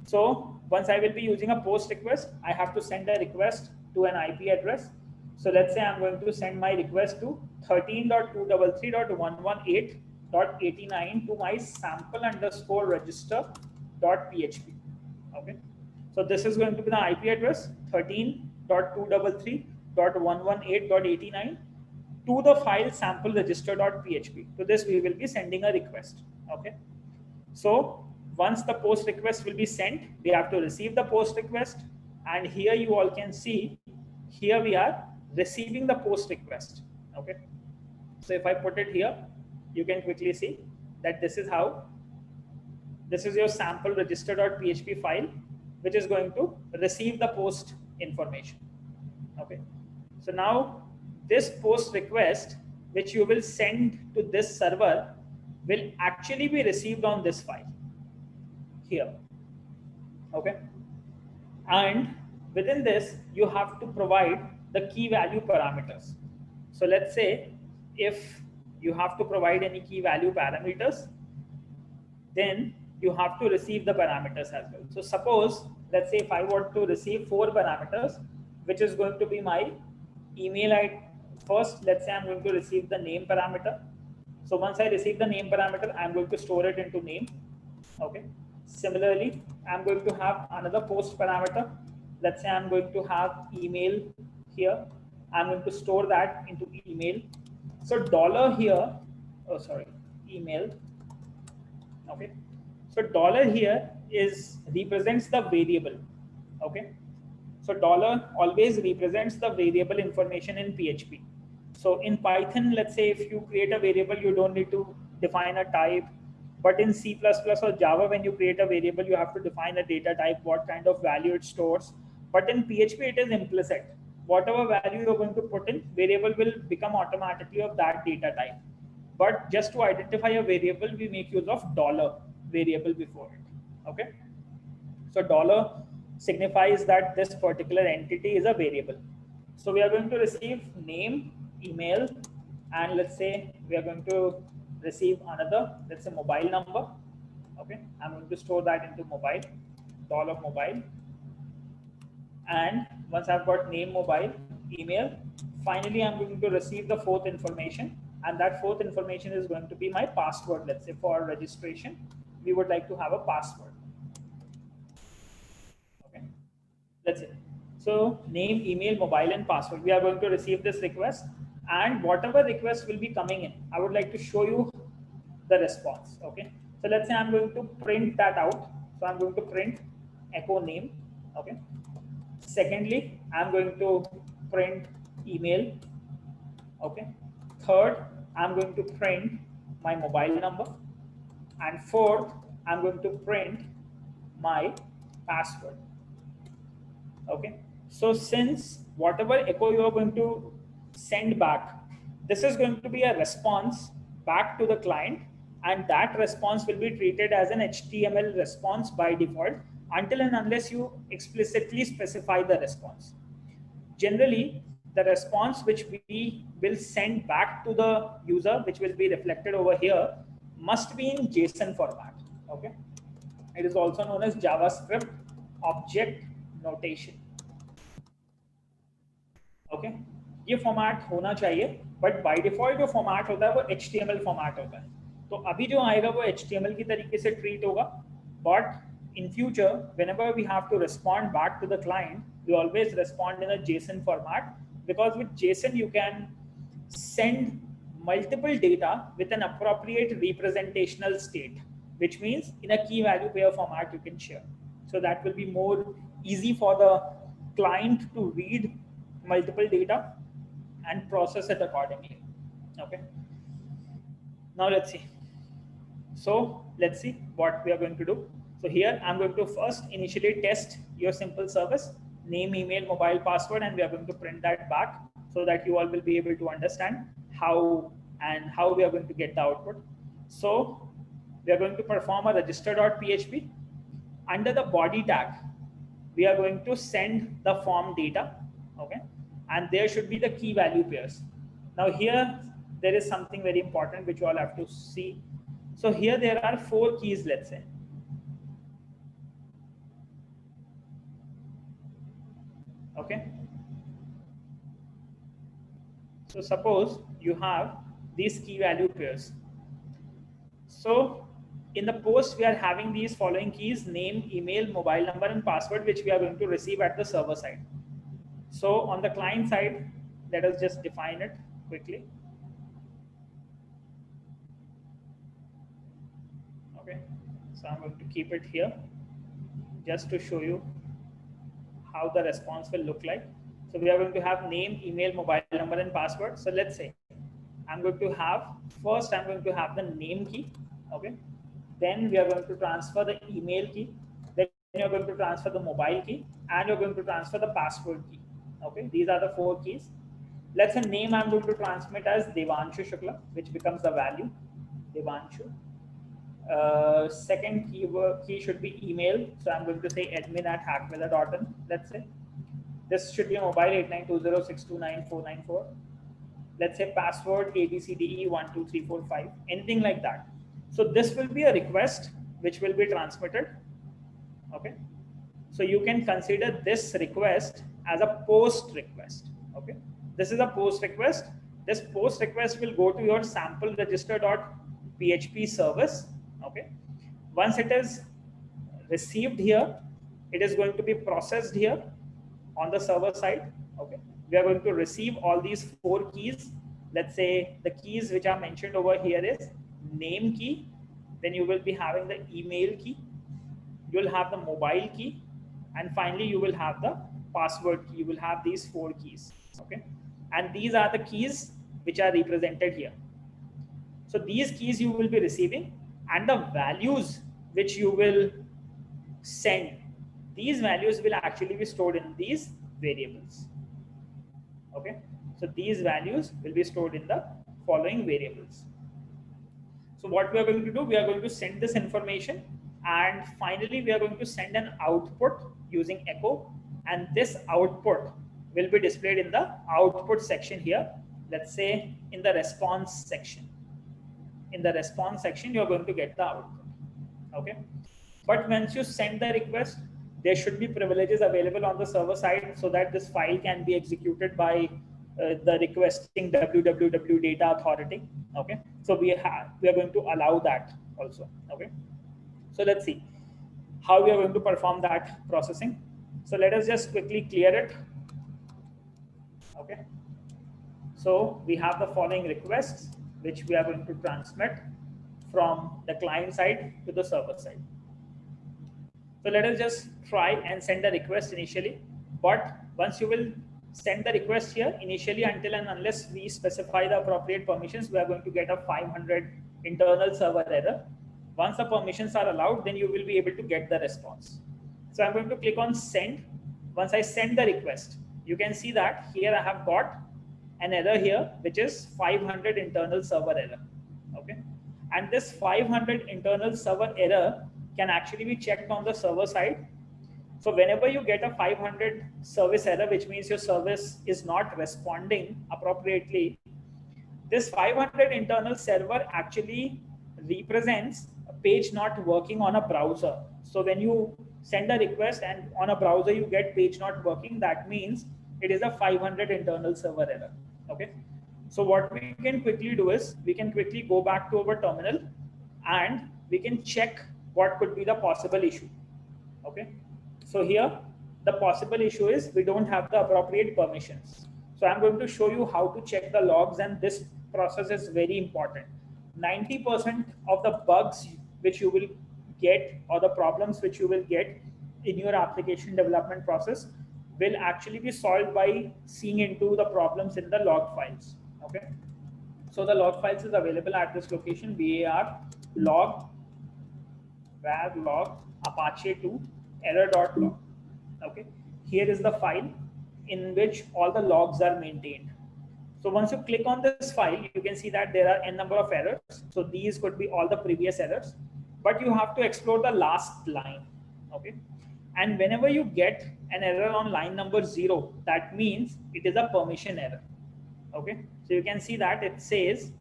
so once I will be using a post request, I have to send a request to an IP address. So let's say I'm going to send my request to 13.233.118.89 to my sample_register.php. Okay, so this is going to be the IP address 13.233.118.89 to the file sample_register.php. To this we will be sending a request. Okay, so once the post request will be sent, we have to receive the post request, and here you all can see, here we are receiving the post request. Okay, so if I put it here, you can quickly see that this is your sample register.php file, which is going to receive the post information. Okay, So now this post request, which you will send to this server, will actually be received on this file here. Okay. And within this, you have to provide the key value parameters. So let's say if you have to provide any key value parameters, then you have to receive the parameters as well. So suppose, let's say if I want to receive 4 parameters, which is going to be my email ID. First, let's say I'm going to receive the name parameter. So once I receive the name parameter, I'm going to store it into name. Okay. Similarly, I'm going to have another post parameter. Let's say I'm going to have email here. I'm going to store that into email. So dollar here, oh sorry, email. Okay. So dollar here is represents the variable. Okay. So dollar always represents the variable information in PHP. So in Python, let's say if you create a variable, you don't need to define a type. But in C++ or Java, when you create a variable, you have to define a data type, what kind of value it stores. But in PHP, it is implicit. Whatever value you're going to put in, variable will become automatically of that data type. But just to identify a variable, we make use of dollar variable before it. Okay. So dollar signifies that this particular entity is a variable. So we are going to receive name, email, and let's say we are going to receive another, let's say mobile number. Okay, I'm going to store that into mobile, dollar mobile. And once I've got name, mobile, email, finally I'm going to receive the 4th information, and that 4th information is going to be my password. Let's say for registration, we would like to have a password. Okay, that's it. So name, email, mobile, and password. We are going to receive this request, and whatever request will be coming in, I would like to show you the response. Okay, so let's say I'm going to print that out. So I'm going to print echo name. Okay. Secondly, I'm going to print email. Okay. Third, I'm going to print my mobile number. And fourth, I'm going to print my password. Okay. So since whatever echo you are going to send back, this is going to be a response back to the client, and that response will be treated as an HTML response by default until and unless you explicitly specify the response. Generally, the response which we will send back to the user, which will be reflected over here, must be in JSON format. Okay. It is also known as JavaScript object notation. Okay ये format होना चाहिए, but by default जो format होता है वो HTML format होता है. तो अभी जो आएगा वो HTML की तरीके से ट्रीट होगा, but in future whenever we have to respond back to the client, we always respond in a JSON format, because with JSON you can send multiple data with an appropriate representational state, which means in a key value pair format you can share. So that will be more easy for the client to read multiple data and process it accordingly. Okay. Now let's see. So let's see what we are going to do. So here I'm going to first initially test your simple service, name, email, mobile, password, and we are going to print that back so that you all will be able to understand how we are going to get the output. So we are going to perform a register.php. Under the body tag, we are going to send the form data. Okay. And there should be the key value pairs. Now here there is something very important which you all have to see. So here there are 4 keys, let's say. Okay. So suppose you have these key value pairs. So in the post, we are having these following keys: name, email, mobile number, and password, which we are going to receive at the server side. So on the client side, let us just define it quickly. Okay, so I'm going to keep it here just to show you how the response will look like. So we are going to have name, email, mobile number, and password. So let's say I'm going to have, first I'm going to have the name key. Okay, then we are going to transfer the email key, then you're going to transfer the mobile key, and you're going to transfer the password key. Okay, these are the 4 keys. Let's say name I'm going to transmit as Devanshu Shukla, which becomes the value, Devanshu. Second key should be email. So I'm going to say admin@hackveda.in, let's say. This should be a mobile 8920629494. Let's say password ABCDE12345, anything like that. So this will be a request which will be transmitted. Okay. So you can consider this request as a post request. Okay. This is a post request. This post request will go to your sample register.php service. Okay. Once it is received here, it is going to be processed here on the server side. Okay. We are going to receive all these 4 keys. Let's say the keys which are mentioned over here is name key. Then you will be having the email key. You will have the mobile key. And finally, you will have the password key. You will have these 4 keys. Okay. And these are the keys which are represented here. So these keys you will be receiving, and the values which you will send, these values will actually be stored in these variables. Okay. So these values will be stored in the following variables. So what we are going to do, we are going to send this information, and finally we are going to send an output using echo, and this output will be displayed in the output section here. Let's say in the response section. In the response section, you're going to get the output. Okay. But once you send the request, there should be privileges available on the server side so that this file can be executed by the requesting www data authority. Okay. So we are going to allow that also. Okay. So let's see how we are going to perform that processing. So let us just quickly clear it. Okay. So we have the following requests which we are going to transmit from the client side to the server side. So let us just try and send the request initially. But once you will send the request here, initially until and unless we specify the appropriate permissions, we are going to get a 500 internal server error. Once the permissions are allowed, then you will be able to get the response. So I'm going to click on send. Once I send the request, you can see that here I have got an error here, which is 500 internal server error. Okay. And this 500 internal server error can actually be checked on the server side. So whenever you get a 500 service error, which means your service is not responding appropriately, this 500 internal server actually represents a page not working on a browser. So when you send a request and on a browser you get page not working, that means it is a 500 internal server error. Okay. So what we can quickly do is we can quickly go back to our terminal and we can check what could be the possible issue. Okay. So here the possible issue is we don't have the appropriate permissions. So I'm going to show you how to check the logs, and this process is very important. 90% of the bugs which you will get, or the problems which you will get in your application development process, will actually be solved by seeing into the problems in the log files. Okay. So the log files is available at this location, var log var log apache2 error.log. Okay. Here is the file in which all the logs are maintained. So once you click on this file, you can see that there are n number of errors. So these could be all the previous errors, but you have to explore the last line. Okay. And whenever you get an error on line number 0, that means it is a permission error. Okay. So you can see that it says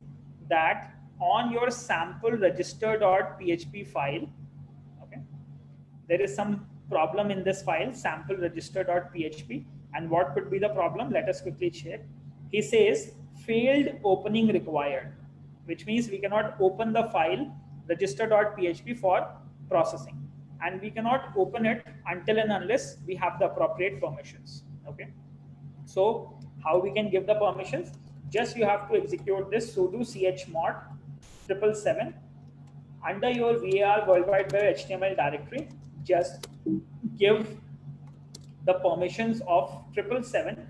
that on your sample register.php file, okay, there is some problem in this file, sample register.php. And what could be the problem? Let us quickly check. He says failed opening required, which means we cannot open the file register.php for processing, and we cannot open it until and unless we have the appropriate permissions. Okay. So how we can give the permissions? Just you have to execute this sudo chmod 777 under your var worldwide web HTML directory. Just give the permissions of 777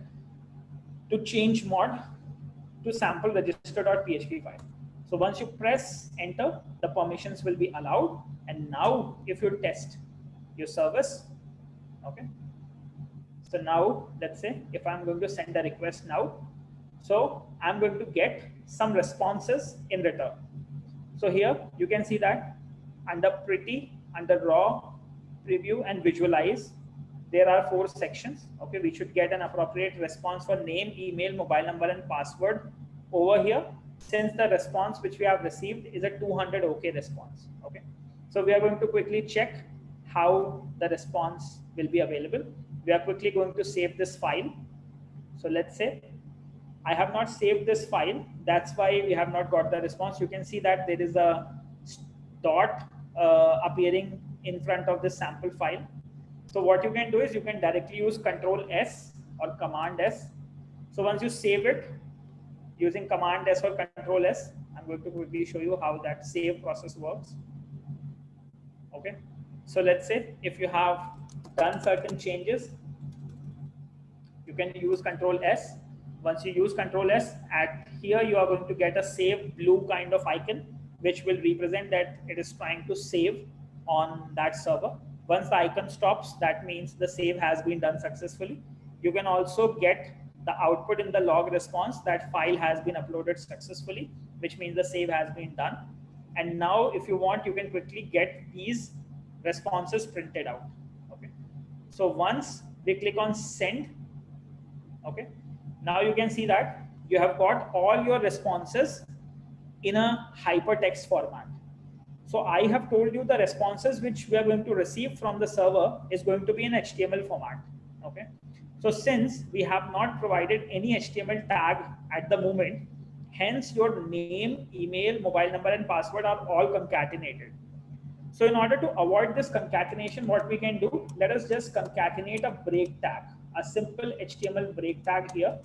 to change mod to sample register.php file. So once you press enter, the permissions will be allowed. And now if you test your service, okay. So now let's say if I'm going to send a request now, So I'm going to get some responses in return. So here you can see that under pretty, under raw, preview and visualize, there are 4 sections. Okay, we should get an appropriate response for name, email, mobile number and password over here, since the response which we have received is a 200 OK response. Okay, so we are going to quickly check how the response will be available. We are quickly going to save this file. So let's say I have not saved this file. That's why we have not got the response. You can see that there is a dot appearing in front of this sample file. So what you can do is you can directly use Control S or Command S. So once you save it using Command S or Control S, I'm going to quickly show you how that save process works. Okay. So let's say if you have done certain changes, you can use Control S. Once you use Control S, at here you are going to get a save blue kind of icon, which will represent that it is trying to save on that server. Once the icon stops, that means the save has been done successfully. You can also get the output in the log response that file has been uploaded successfully, which means the save has been done. And now if you want, you can quickly get these responses printed out. Okay. So once we click on send, okay, now you can see that you have got all your responses in a hypertext format. So I have told you the responses which we are going to receive from the server is going to be in HTML format. Okay. So since we have not provided any HTML tag at the moment, hence your name, email, mobile number and password are all concatenated. So in order to avoid this concatenation, what we can do, let us just concatenate a break tag, a simple HTML break tag here.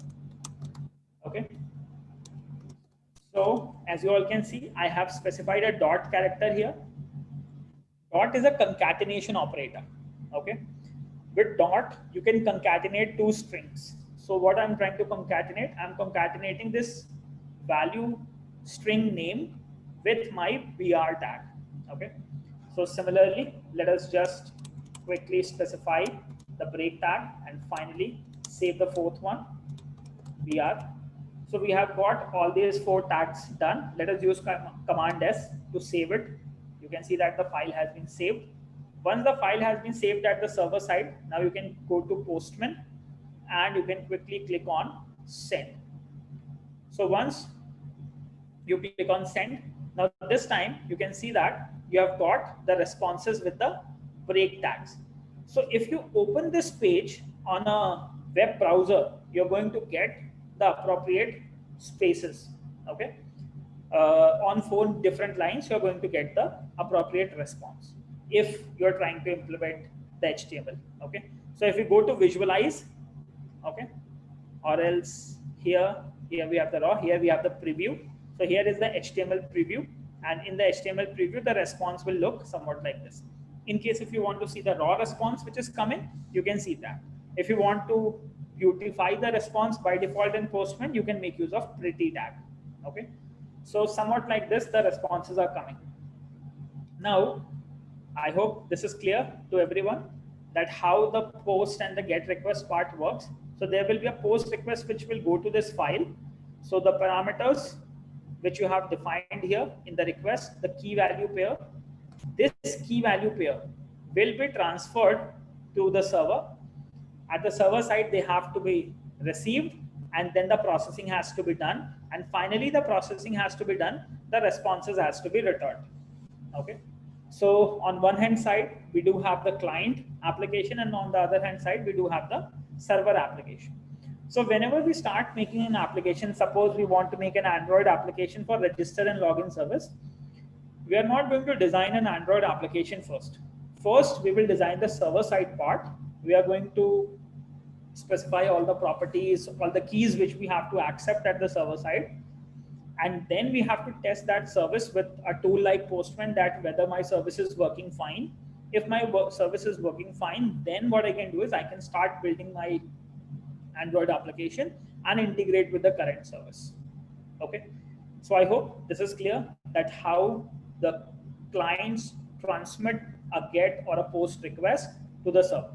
Okay. So as you all can see, I have specified a dot character here. Dot is a concatenation operator. Okay. With dot, you can concatenate 2 strings. So what I'm trying to concatenate, I'm concatenating this value string name with my BR tag. Okay. So similarly, let us just quickly specify the break tag and finally save the 4th one, BR. So we have got all these 4 tags done. Let us use Command S to save it. You can see that the file has been saved. Once the file has been saved at the server side, now you can go to Postman and you can quickly click on send. So once you click on send, now this time you can see that you have got the responses with the break tags. So if you open this page on a web browser, you're going to get the appropriate spaces. Okay. On 4 different lines, you're going to get the appropriate response if you're trying to implement the HTML. Okay. So if you go to visualize, okay, or else here we have the raw, here we have the preview. So here is the HTML preview, and in the HTML preview, the response will look somewhat like this. In case if you want to see the raw response which is coming, you can see that. If you want to beautify the response, by default in Postman, you can make use of pretty tag. Okay. So somewhat like this, the responses are coming. Now, I hope this is clear to everyone that how the post and the get request part works. So there will be a post request which will go to this file. So the parameters which you have defined here in the request, the key value pair, this key value pair will be transferred to the server. At the server side, they have to be received and then the processing has to be done. And finally, the processing has to be done. The responses has to be returned. Okay. So on one hand side, we do have the client application, and on the other hand side, we do have the server application. So whenever we start making an application, suppose we want to make an Android application for register and login service, we are not going to design an Android application first. First, we will design the server side part. We are going to specify all the properties, all the keys which we have to accept at the server side. And then we have to test that service with a tool like Postman, that whether my service is working fine. If my service is working fine, then what I can do is I can start building my Android application and integrate with the current service. Okay. So I hope this is clear that how the clients transmit a get or a post request to the server.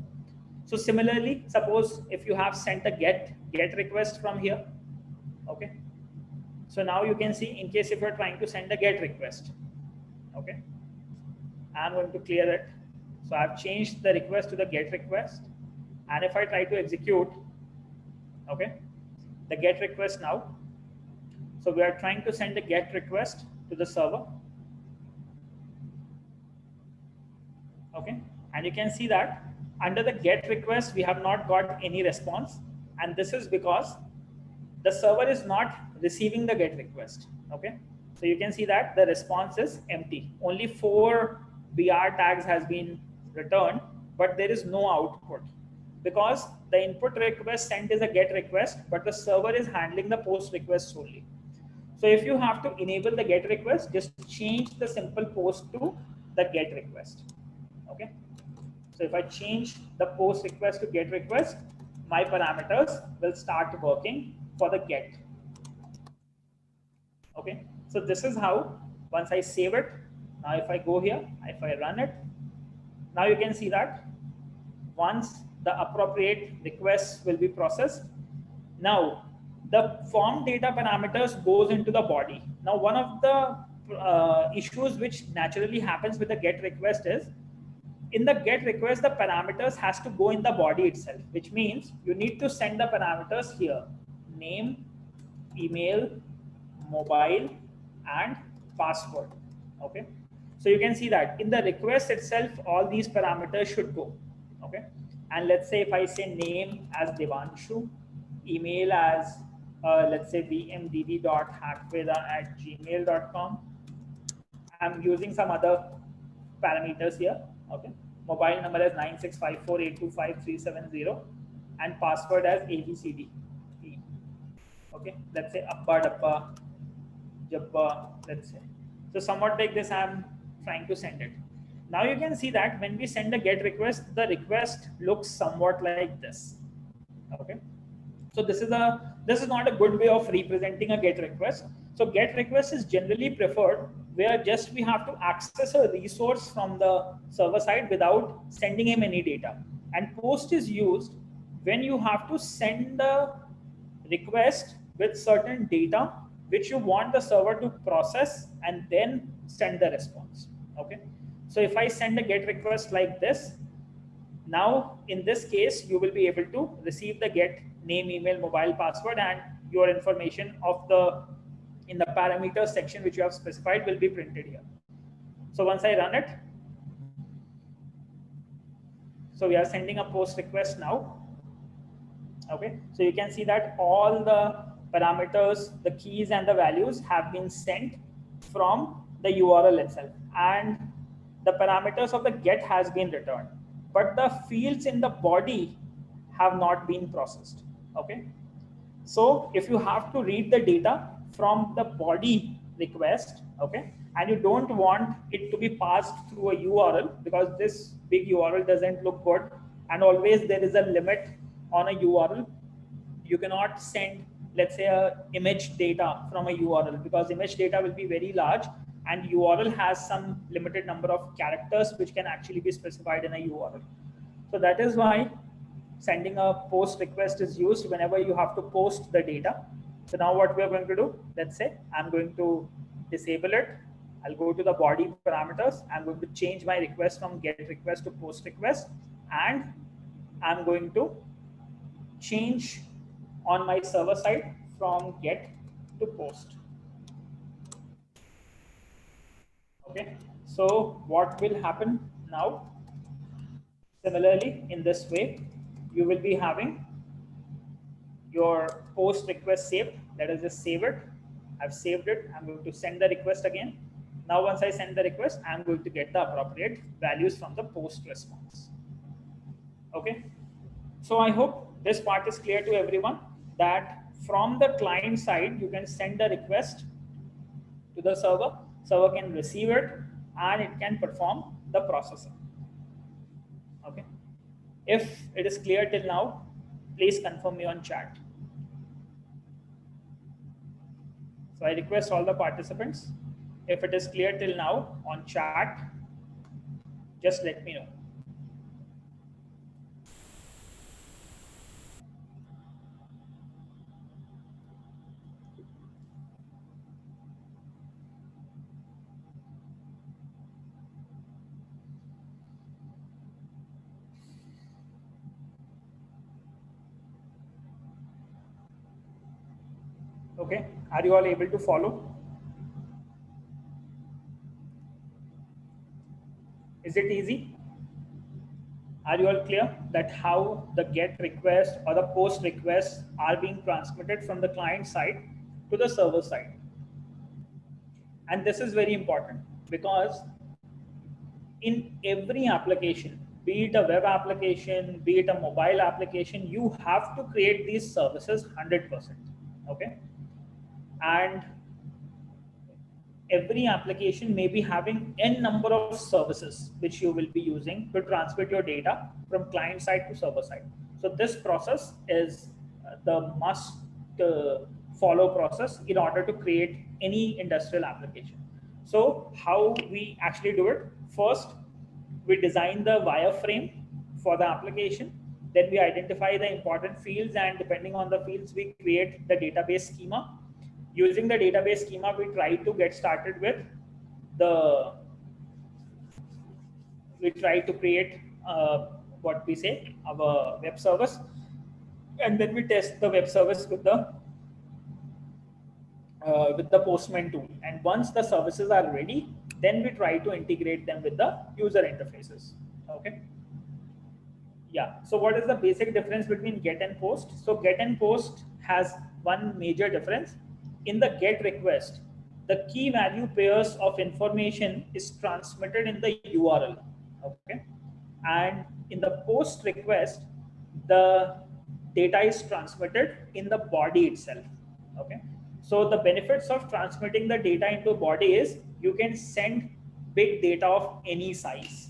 So similarly, suppose if you have sent a get request from here, Okay. So now you can see, in case if you're trying to send a GET request, okay, I'm going to clear it. So I've changed the request to the GET request. And if I try to execute, okay, the GET request now. So we are trying to send a GET request to the server. Okay. And you can see that under the GET request, we have not got any response. And this is because the server is not receiving the GET request. Okay. So you can see that the response is empty. Only 4 BR tags has been returned, but there is no output because the input request sent is a GET request, but the server is handling the post request solely. So if you have to enable the GET request, just change the simple post to the GET request. Okay. So if I change the post request to GET request, my parameters will start working for the GET. Okay. So this is how, once I save it, now if I go here, if I run it, now you can see that once the appropriate requests will be processed, now the form data parameters goes into the body. Now one of the issues which naturally happens with the GET request is, in the GET request, the parameters has to go in the body itself, which means you need to send the parameters here: name, email, mobile, and password. Okay. So you can see that in the request itself, all these parameters should go. Okay. And let's say if I say name as Devanshu, email as let's say vmdd.hackveda@gmail.com. I'm using some other parameters here. Okay. Mobile number as 9654825370 and password as ABCD. Okay. Let's say Abba Dabba Jabba, let's say. So somewhat like this, I'm trying to send it. Now you can see that when we send a GET request, the request looks somewhat like this. Okay. So this is not a good way of representing a GET request. So GET request is generally preferred where just we have to access a resource from the server side without sending him any data. And POST is used when you have to send a request with certain data which you want the server to process and then send the response. Okay. So if I send a GET request like this, now in this case, you will be able to receive the GET name, email, mobile, password, and your information of in the parameters section which you have specified will be printed here. So once I run it, so we are sending a POST request now. Okay. So you can see that all the parameters, the keys and the values have been sent from the URL itself, and the parameters of the GET has been returned, but the fields in the body have not been processed. Okay. So if you have to read the data from the body request, okay, and you don't want it to be passed through a URL because this big URL doesn't look good, and always there is a limit on a URL. You cannot send, let's say, a image data from a URL because image data will be very large and URL has some limited number of characters which can actually be specified in a URL. So that is why sending a POST request is used whenever you have to post the data. So now what we are going to do, let's say I'm going to disable it. I'll go to the body parameters. I'm going to change my request from GET request to POST request, and I'm going to change on my server side from GET to POST. Okay, so what will happen now? Similarly, in this way, you will be having your POST request saved. Let us just save it. I've saved it. I'm going to send the request again. Now, once I send the request, I'm going to get the appropriate values from the POST response. Okay. So I hope this part is clear to everyone that from the client side, you can send a request to the server. Server can receive it and it can perform the processing. Okay. If it is clear till now, please confirm me on chat. So I request all the participants, if it is clear till now on chat, just let me know. Okay, are you all able to follow? Is it easy? Are you all clear that how the GET request or the POST requests are being transmitted from the client side to the server side? And this is very important because in every application, be it a web application, be it a mobile application, you have to create these services 100%. Okay. And every application may be having n number of services which you will be using to transmit your data from client side to server side. So this process is the must follow process in order to create any industrial application. So how we actually do it? First, we design the wireframe for the application. Then we identify the important fields, and depending on the fields, we create the database schema. Using the database schema, we try to get started with we try to create what we say, our web service, and then we test the web service with the Postman tool. And once the services are ready, then we try to integrate them with the user interfaces. Okay. Yeah. So what is the basic difference between GET and POST? So GET and POST has one major difference. In the GET request, the key value pairs of information is transmitted in the URL. Okay. And in the POST request, the data is transmitted in the body itself. Okay. So the benefits of transmitting the data into a body is you can send big data of any size,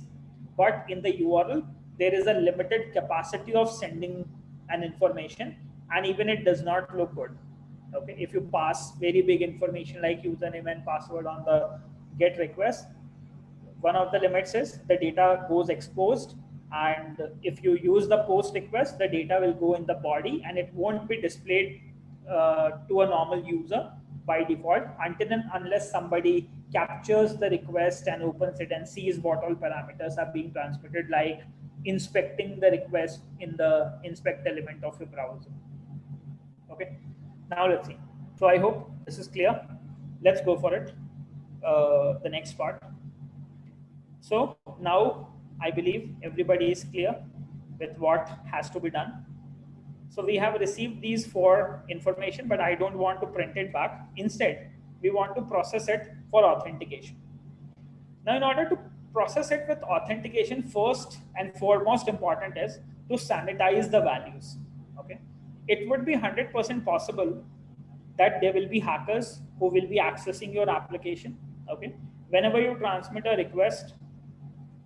but in the URL, there is a limited capacity of sending an information, and even it does not look good. Okay, if you pass very big information like username and password on the GET request, one of the limits is the data goes exposed, and if you use the POST request, the data will go in the body and it won't be displayed to a normal user by default until and unless somebody captures the request and opens it and sees what all parameters are being transmitted, like inspecting the request in the inspect element of your browser. Okay, now let's see. So I hope this is clear. Let's go for it. The next part. So now I believe everybody is clear with what has to be done. So we have received these for information, but I don't want to print it back. Instead, we want to process it for authentication. Now, in order to process it with authentication, first and foremost important is to sanitize the values. Okay, it would be 100% possible that there will be hackers who will be accessing your application. Okay, whenever you transmit a request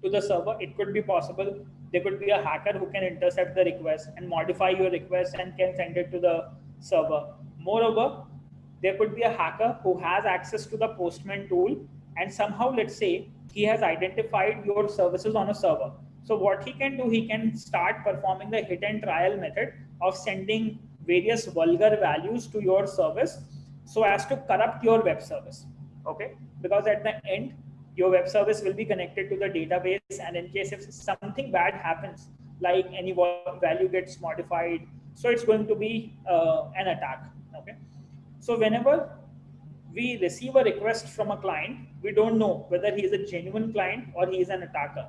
to the server, it could be possible there could be a hacker who can intercept the request and modify your request and can send it to the server. Moreover, there could be a hacker who has access to the Postman tool, and somehow, let's say, he has identified your services on a server. So what he can do, he can start performing the hit and trial method of sending various vulgar values to your service so as to corrupt your web service. Okay, because at the end, your web service will be connected to the database, and in case if something bad happens, like any value gets modified, so it's going to be an attack. Okay, so whenever we receive a request from a client, we don't know whether he is a genuine client or he is an attacker.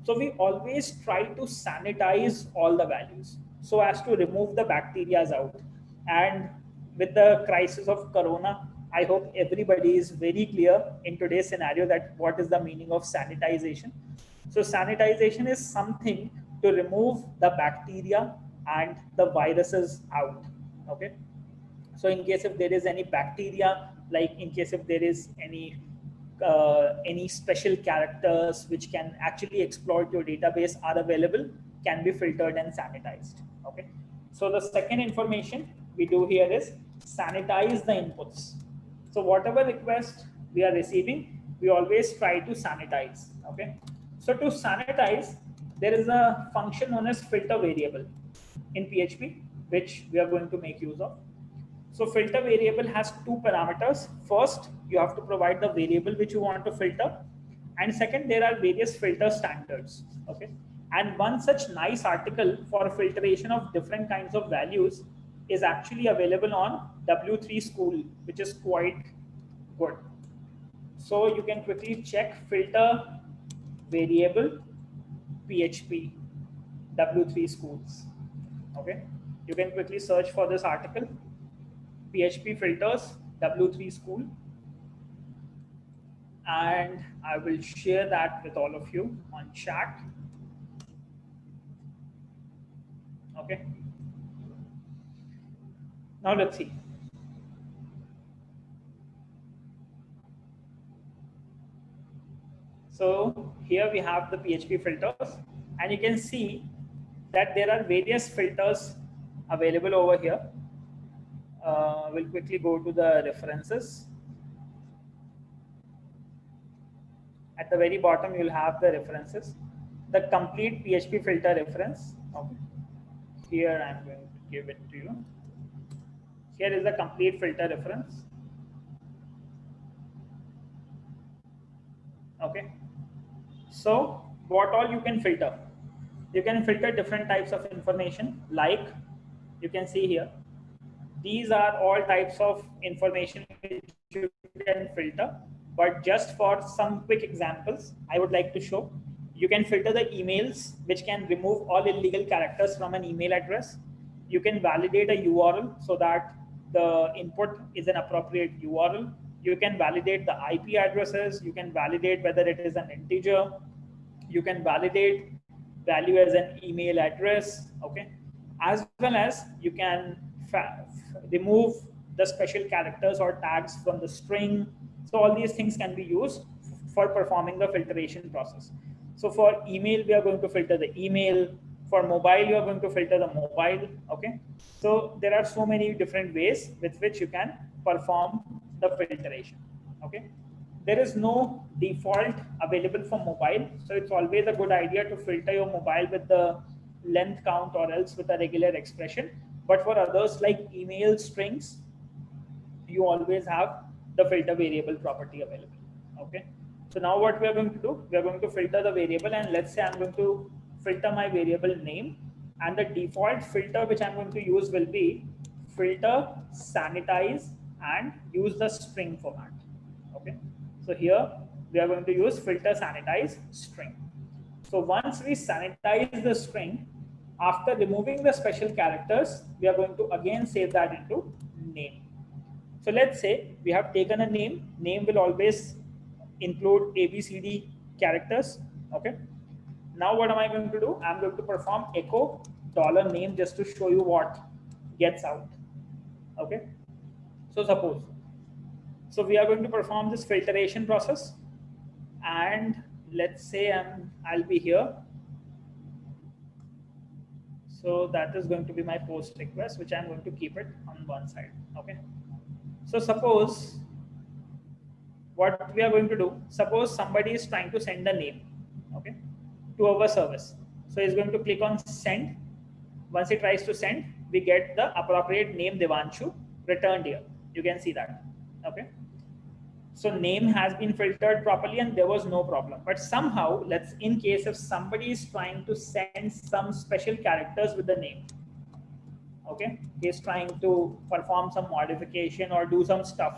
So we always try to sanitize all the values so as to remove the bacteria out. And with the crisis of Corona, I hope everybody is very clear in today's scenario that what is the meaning of sanitization. So sanitization is something to remove the bacteria and the viruses out. Okay. So in case if there is any bacteria, like in case if there is any special characters which can actually exploit your database are available, can be filtered and sanitized. Okay. So the second information we do here is sanitize the inputs. So whatever request we are receiving, we always try to sanitize. Okay. So to sanitize, there is a function known as filter variable in PHP, which we are going to make use of. So filter variable has two parameters. First, you have to provide the variable which you want to filter. And second, there are various filter standards. Okay. And one such nice article for filtration of different kinds of values is actually available on W3 School, which is quite good. So you can quickly check filter variable PHP W3 schools. Okay, you can quickly search for this article, PHP filters W3 school, and I will share that with all of you on chat. Okay, now let's see. So here we have the PHP filters, and you can see that there are various filters available over here. We'll quickly go to the references. At the very bottom, you'll have the references, the complete PHP filter reference. Okay. Here I'm going to give it to you. Here is the complete filter reference. Okay. So what all you can filter? You can filter different types of information, like you can see here. These are all types of information which you can filter, but just for some quick examples, I would like to show. You can filter the emails, which can remove all illegal characters from an email address. You can validate a URL so that the input is an appropriate URL. You can validate the IP addresses. You can validate whether it is an integer. You can validate value as an email address. Okay, as well as you can remove the special characters or tags from the string. So all these things can be used for performing the filtration process. So for email, we are going to filter the email. For mobile, you are going to filter the mobile. Okay, so there are so many different ways with which you can perform the filtration. Okay, there is no default available for mobile, so it's always a good idea to filter your mobile with the length count or else with a regular expression. But for others like email strings, you always have the filter variable property available. Okay, so now what we are going to do, we are going to filter the variable, and let's say I'm going to filter my variable name, and the default filter which I'm going to use will be filter sanitize and use the string format. Okay, so here we are going to use filter sanitize string. So once we sanitize the string, after removing the special characters, we are going to again save that into name. So let's say we have taken a name. Name will always include ABCD characters. Okay. Now what am I going to do? I'm going to perform echo $name just to show you what gets out. Okay. So suppose. So we are going to perform this filtration process, and let's say I'll be here. So that is going to be my post request, which I'm going to keep it on one side. Okay. So suppose what we are going to do, suppose somebody is trying to send a name, okay, to our service. So he's going to click on send. Once he tries to send, we get the appropriate name Devanshu returned here. You can see that. Okay. So name has been filtered properly and there was no problem. But somehow, in case if somebody is trying to send some special characters with the name, okay, he's trying to perform some modification or do some stuff.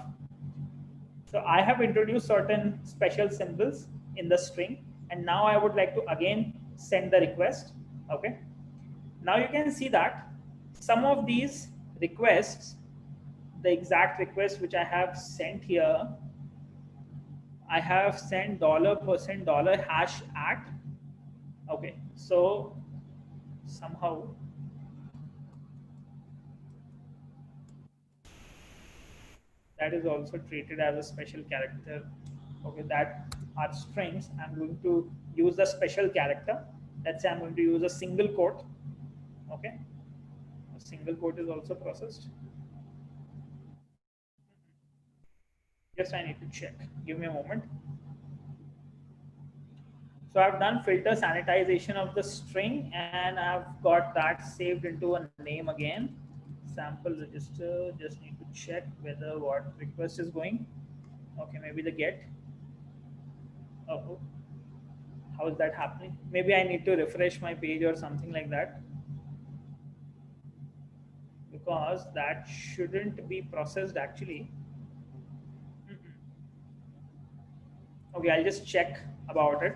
So I have introduced certain special symbols in the string, and now I would like to again send the request. Okay. Now you can see that some of these requests, the exact request which I have sent here, I have sent $% @ okay, so somehow that is also treated as a special character. Okay, that are strings. I'm going to use the special character. Let's say I'm going to use a single quote. Okay, a single quote is also processed. Just I need to check. Give me a moment. So I've done filter sanitization of the string, and I've got that saved into a name again. Sample register. Just need to check whether what request is going. Okay, maybe the get. Oh, how is that happening? Maybe I need to refresh my page or something like that, because that shouldn't be processed actually. Okay, I'll just check about it.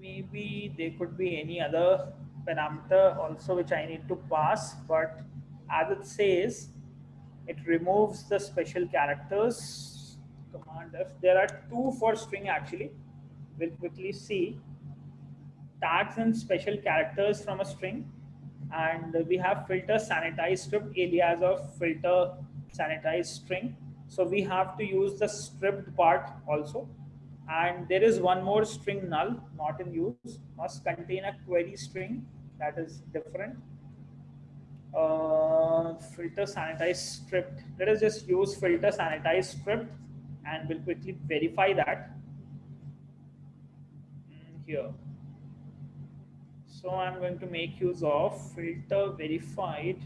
Maybe there could be any other parameter also which I need to pass, but as it says, it removes the special characters. Command F. There are two for string actually. We'll quickly see tags and special characters from a string, and we have filter sanitize stripped alias of filter sanitize string. So we have to use the stripped part also. And there is one more string null not in use, must contain a query string, that is different. Filter sanitize stripped, let us just use filter sanitize stripped and we'll quickly verify that here. So I'm going to make use of filter verified.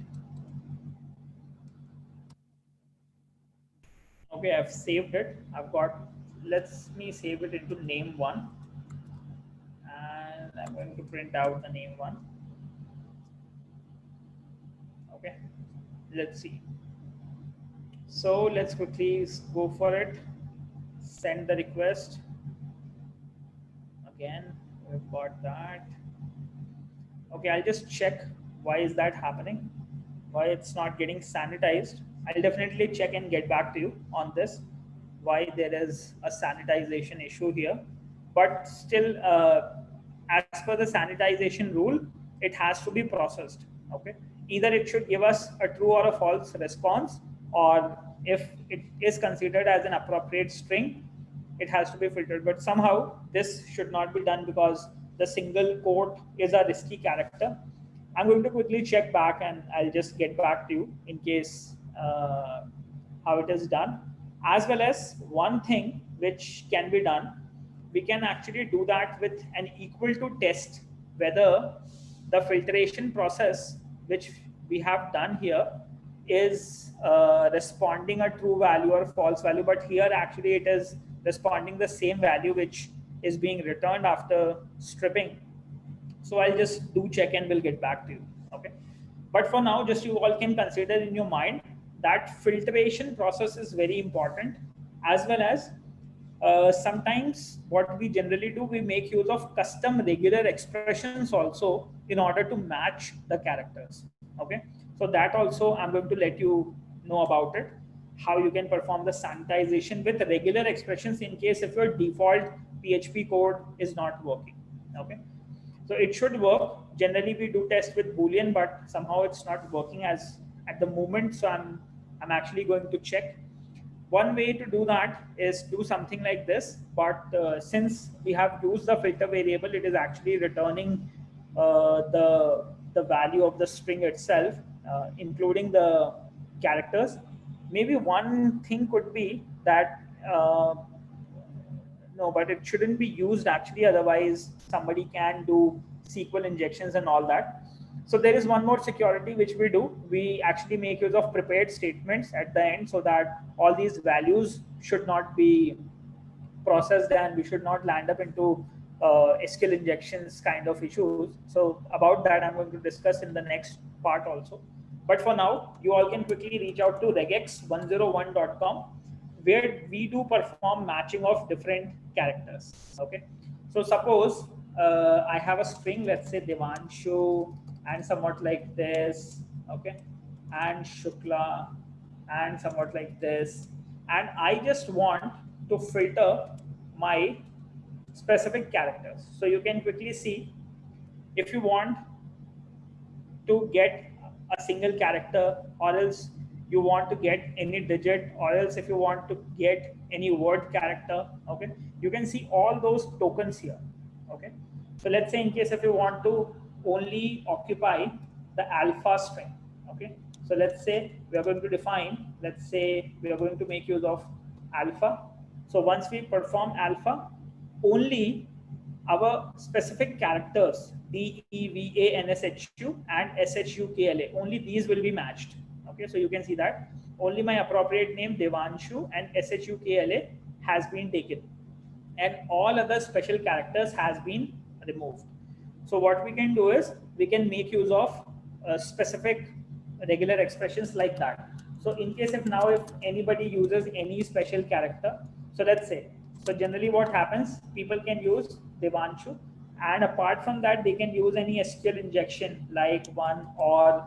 Okay, I've saved it. I've got, let me save it into name one. And I'm going to print out the name one. Okay, let's see. So let's quickly go for it. Send the request. Again, we've got that. Okay, I'll just check why is that happening, why it's not getting sanitized. I'll definitely check and get back to you on this, why there is a sanitization issue here. But still, as per the sanitization rule, it has to be processed. Okay, either it should give us a true or a false response, or if it is considered as an appropriate string, it has to be filtered. But somehow this should not be done because the single quote is a risky character. I'm going to quickly check back and I'll just get back to you in case how it is done. As well as one thing which can be done, we can actually do that with an equal to test whether the filtration process which we have done here is responding a true value or false value. But here actually it is responding the same value which is being returned after stripping. So I'll just do check and we'll get back to you. Okay, but for now, just you all can consider in your mind that filtration process is very important, as well as sometimes what we generally do, we make use of custom regular expressions also in order to match the characters. Okay, so that also I'm going to let you know about it, how you can perform the sanitization with regular expressions in case if your default PHP code is not working. Okay, so it should work. Generally we do test with Boolean, but somehow it's not working as at the moment. So I'm actually going to check. One way to do that is do something like this, but since we have used the filter variable, it is actually returning the value of the string itself, including the characters. Maybe one thing could be that no, but it shouldn't be used actually, otherwise somebody can do SQL injections and all that. So there is one more security which we do. We actually make use of prepared statements at the end so that all these values should not be processed and we should not land up into SQL injections kind of issues. So about that I'm going to discuss in the next part also. But for now, you all can quickly reach out to regex101.com where we do perform matching of different characters. Okay, so suppose I have a string, let's say Devanshu and somewhat like this, okay, and Shukla and somewhat like this, and I just want to filter my specific characters. So you can quickly see, if you want to get a single character, or else you want to get any digit, or else if you want to get any word character, okay, you can see all those tokens here. Okay, so let's say in case if you want to only occupy the alpha string, okay, so let's say we are going to define, let's say we are going to make use of alpha. So once we perform alpha, only our specific characters DEVANSHU and SHUKLA, only these will be matched. Okay, so you can see that only my appropriate name Devanshu and SHUKLA has been taken, and all other special characters has been removed. So what we can do is we can make use of specific regular expressions like that. So in case if anybody uses any special character, so let's say, so generally what happens, people can use Devanshu, and apart from that, they can use any SQL injection like one or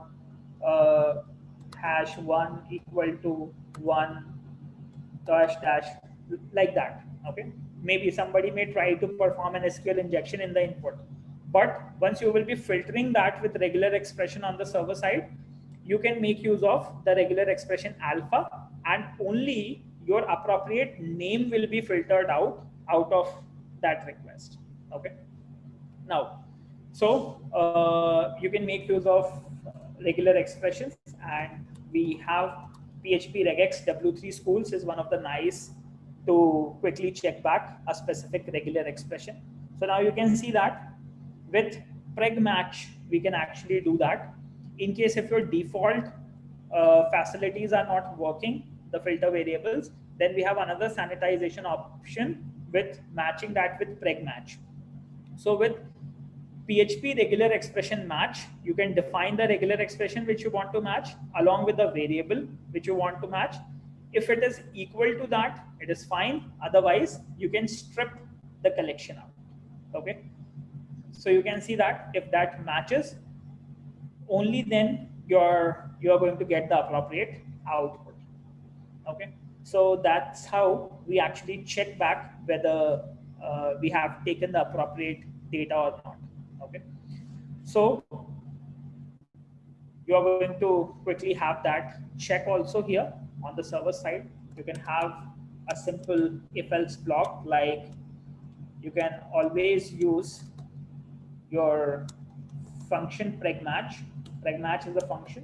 hash one equal to one dash dash like that. Okay, maybe somebody may try to perform an SQL injection in the input, but once you will be filtering that with regular expression on the server side, you can make use of the regular expression alpha, and only your appropriate name will be filtered out of that request. Okay, now, so you can make use of regular expressions, and we have PHP regex W3 schools is one of the nice to quickly check back a specific regular expression. So now you can see that with preg match, we can actually do that. In case if your default facilities are not working, the filter variables, then we have another sanitization option with matching that with preg match. So with PHP regular expression match, you can define the regular expression which you want to match along with the variable which you want to match. If it is equal to that, it is fine. Otherwise, you can strip the collection out. Okay. So you can see that if that matches, only then you are going to get the appropriate output. Okay. So that's how we actually check back whether we have taken the appropriate data or not. Okay, so you are going to quickly have that check also here on the server side. You can have a simple if-else block, like you can always use your function preg match. Preg match is a function.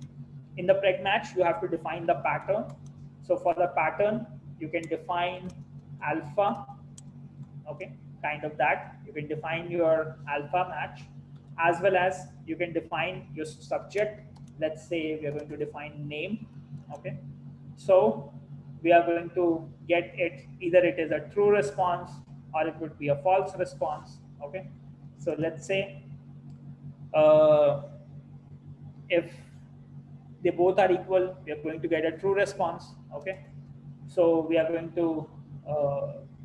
In the preg match, you have to define the pattern. So for the pattern, you can define alpha. Okay, kind of that. You can define your alpha match, as well as you can define your subject. Let's say we are going to define name. Okay, so we are going to get it, either it is a true response or it would be a false response. Okay, so let's say if they both are equal, we are going to get a true response. Okay, so we are going to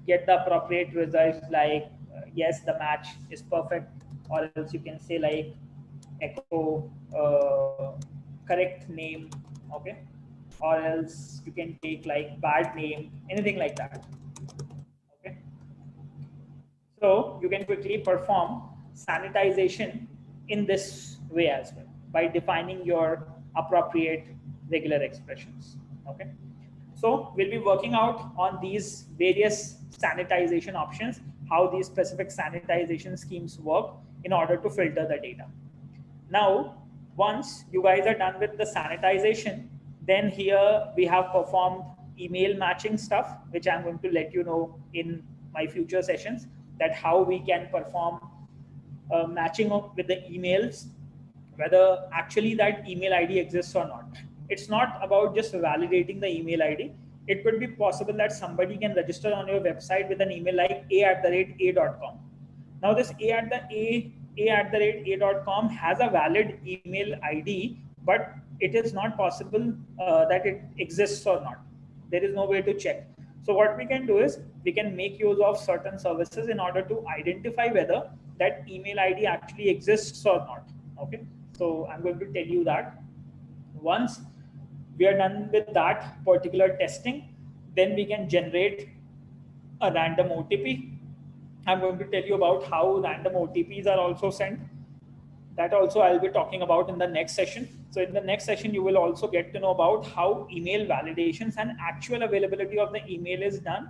get the appropriate results, like yes, the match is perfect, or else you can say like echo correct name. Okay, or else you can take like bad name, anything like that. Okay, so you can quickly perform sanitization in this way as well by defining your appropriate regular expressions. Okay, so we'll be working out on these various sanitization options, how these specific sanitization schemes work in order to filter the data. Now, once you guys are done with the sanitization, then here we have performed email matching stuff, which I'm going to let you know in my future sessions, that how we can perform matching up with the emails, whether actually that email ID exists or not. It's not about just validating the email ID. It could be possible that somebody can register on your website with an email like a@a.com. Now this a@a.com has a valid email ID, but it is not possible that it exists or not. There is no way to check. So what we can do is we can make use of certain services in order to identify whether that email ID actually exists or not. Okay, so I'm going to tell you that. Once we are done with that particular testing, then we can generate a random OTP. I'm going to tell you about how random OTPs are also sent. That also I'll be talking about in the next session. So in the next session, you will also get to know about how email validations and actual availability of the email is done.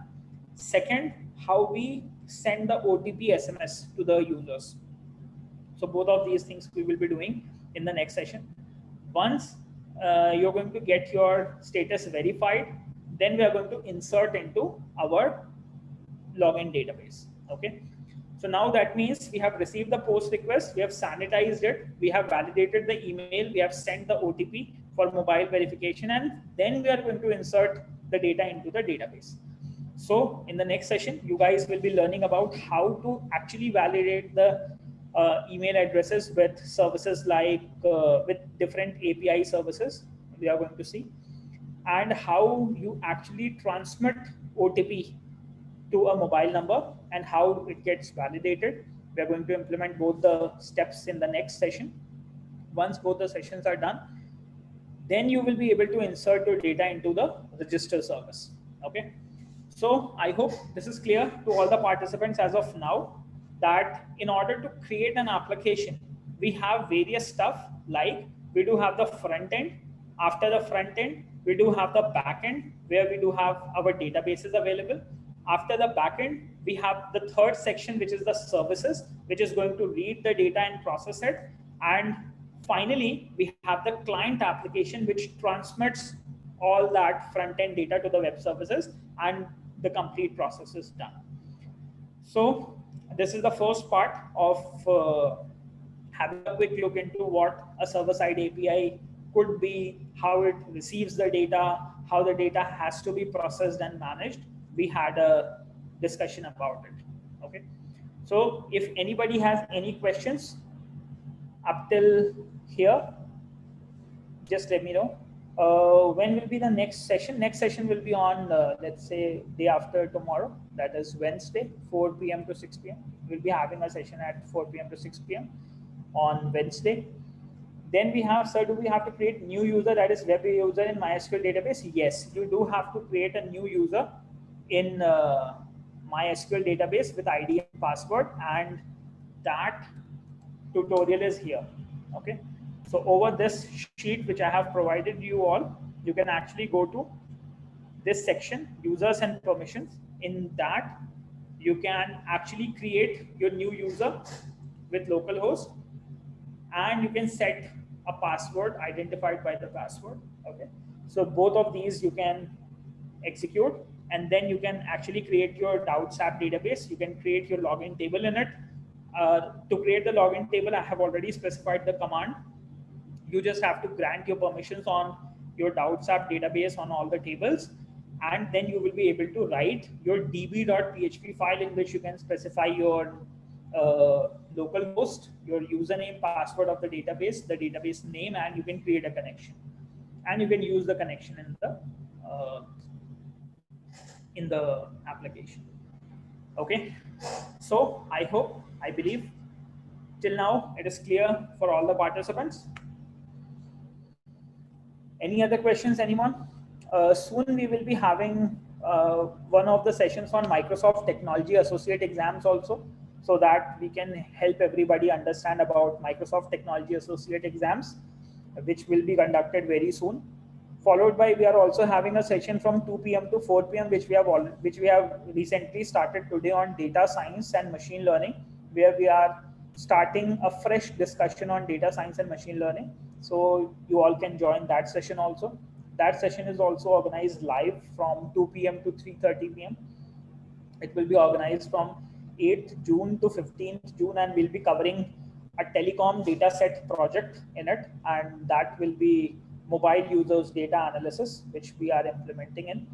Second, how we send the OTP SMS to the users. So both of these things we will be doing in the next session. Once you're going to get your status verified, then we are going to insert into our login database. Okay, so now that means we have received the post request, we have sanitized it, we have validated the email, we have sent the OTP for mobile verification, and then we are going to insert the data into the database. So in the next session, you guys will be learning about how to actually validate the email addresses with services like with different API services we are going to see, and how you actually transmit OTP to a mobile number and how it gets validated. We are going to implement both the steps in the next session. Once both the sessions are done, then you will be able to insert your data into the register service. Okay. So I hope this is clear to all the participants as of now, that in order to create an application, we have various stuff, like we do have the front end. After the front end, we do have the back end where we do have our databases available. After the back end, we have the third section, which is the services, which is going to read the data and process it. And finally, we have the client application, which transmits all that front end data to the web services, and the complete process is done. So this is the first part of having a quick look into what a server-side API could be, how it receives the data, how the data has to be processed and managed. We had a discussion about it. Okay. So if anybody has any questions up till here, just let me know. When will be the next session? Next session will be on, let's say, day after tomorrow. That is Wednesday, 4 p.m. to 6 p.m. We'll be having a session at 4 p.m. to 6 p.m. on Wednesday. Then we have, sir, do we have to create new user, that is web user in MySQL database? Yes, you do have to create a new user in MySQL database with ID and password, and that tutorial is here. Okay. So over this sheet, which I have provided you all, you can actually go to this section, users and permissions. In that, you can actually create your new user with localhost, and you can set a password identified by the password. Okay. So both of these you can execute, and then you can actually create your Doubts app database. You can create your login table in it. To create the login table, I have already specified the command. You just have to grant your permissions on your Doubts app database on all the tables, and then you will be able to write your db.php file in which you can specify your localhost, your username, password of the database name, and you can create a connection, and you can use the connection in the application. Okay. So I believe till now it is clear for all the participants. Any other questions, anyone? Soon we will be having one of the sessions on Microsoft Technology Associate Exams also, so that we can help everybody understand about Microsoft Technology Associate Exams, which will be conducted very soon. Followed by, we are also having a session from 2 p.m. to 4 p.m. which we have recently started today on data science and machine learning, where we are starting a fresh discussion on data science and machine learning. So you all can join that session also. That session is also organized live from 2 p.m. to 3:30 p.m. It will be organized from 8th June to 15th June, and we'll be covering a telecom data set project in it, and that will be mobile users data analysis, which we are implementing in.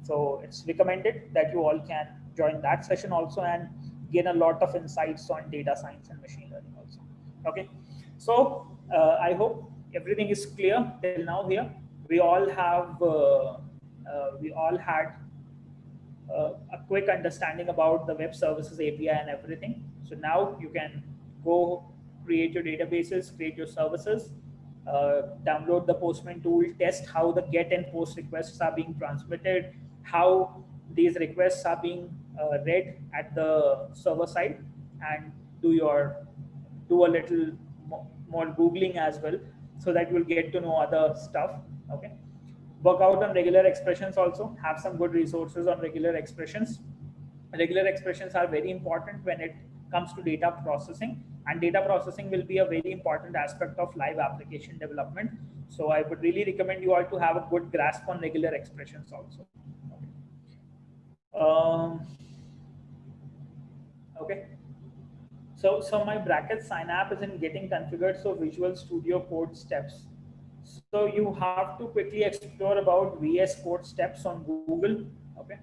So it's recommended that you all can join that session also and gain a lot of insights on data science and machine learning also. Okay. So I hope everything is clear till now here. We all had a quick understanding about the web services API and everything. So now you can go create your databases, create your services, download the Postman tool, test how the get and post requests are being transmitted, how these requests are being read at the server side, and do a little more Googling as well, so that you will get to know other stuff. Okay. Work out on regular expressions also. Have some good resources on regular expressions. Regular expressions are very important when it comes to data processing, and data processing will be a very important aspect of live application development. So I would really recommend you all to have a good grasp on regular expressions also. Okay. So my bracket sign app isn't getting configured, so Visual Studio Code steps. So you have to quickly explore about VS Code steps on Google. Okay.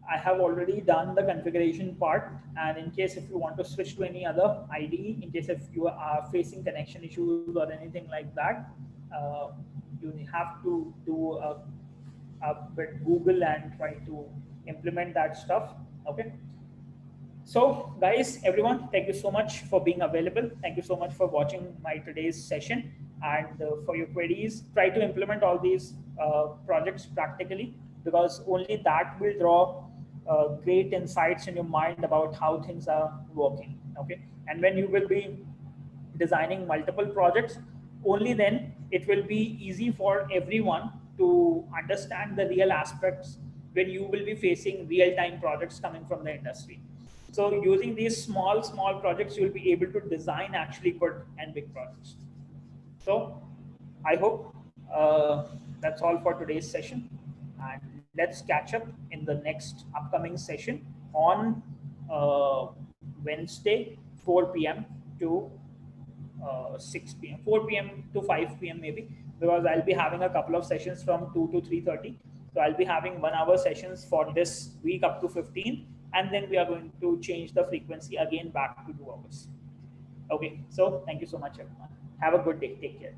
I have already done the configuration part, and in case if you want to switch to any other IDE, in case if you are facing connection issues or anything like that, you have to do a bit Google and try to implement that stuff. Okay. So guys, everyone, thank you so much for being available. Thank you so much for watching my today's session, and for your queries. Try to implement all these projects practically, because only that will draw great insights in your mind about how things are working. Okay. And when you will be designing multiple projects, only then it will be easy for everyone to understand the real aspects when you will be facing real-time projects coming from the industry. So using these small projects, you'll be able to design actually good and big projects. So I hope that's all for today's session, and let's catch up in the next upcoming session on Wednesday, 4 p.m. to 6 p.m. 4 p.m. to 5 p.m. maybe, because I'll be having a couple of sessions from 2 to 3:30. So I'll be having 1 hour sessions for this week up to 15, and then we are going to change the frequency again back to 2 hours. Okay, so thank you so much, everyone. Have a good day. Take care.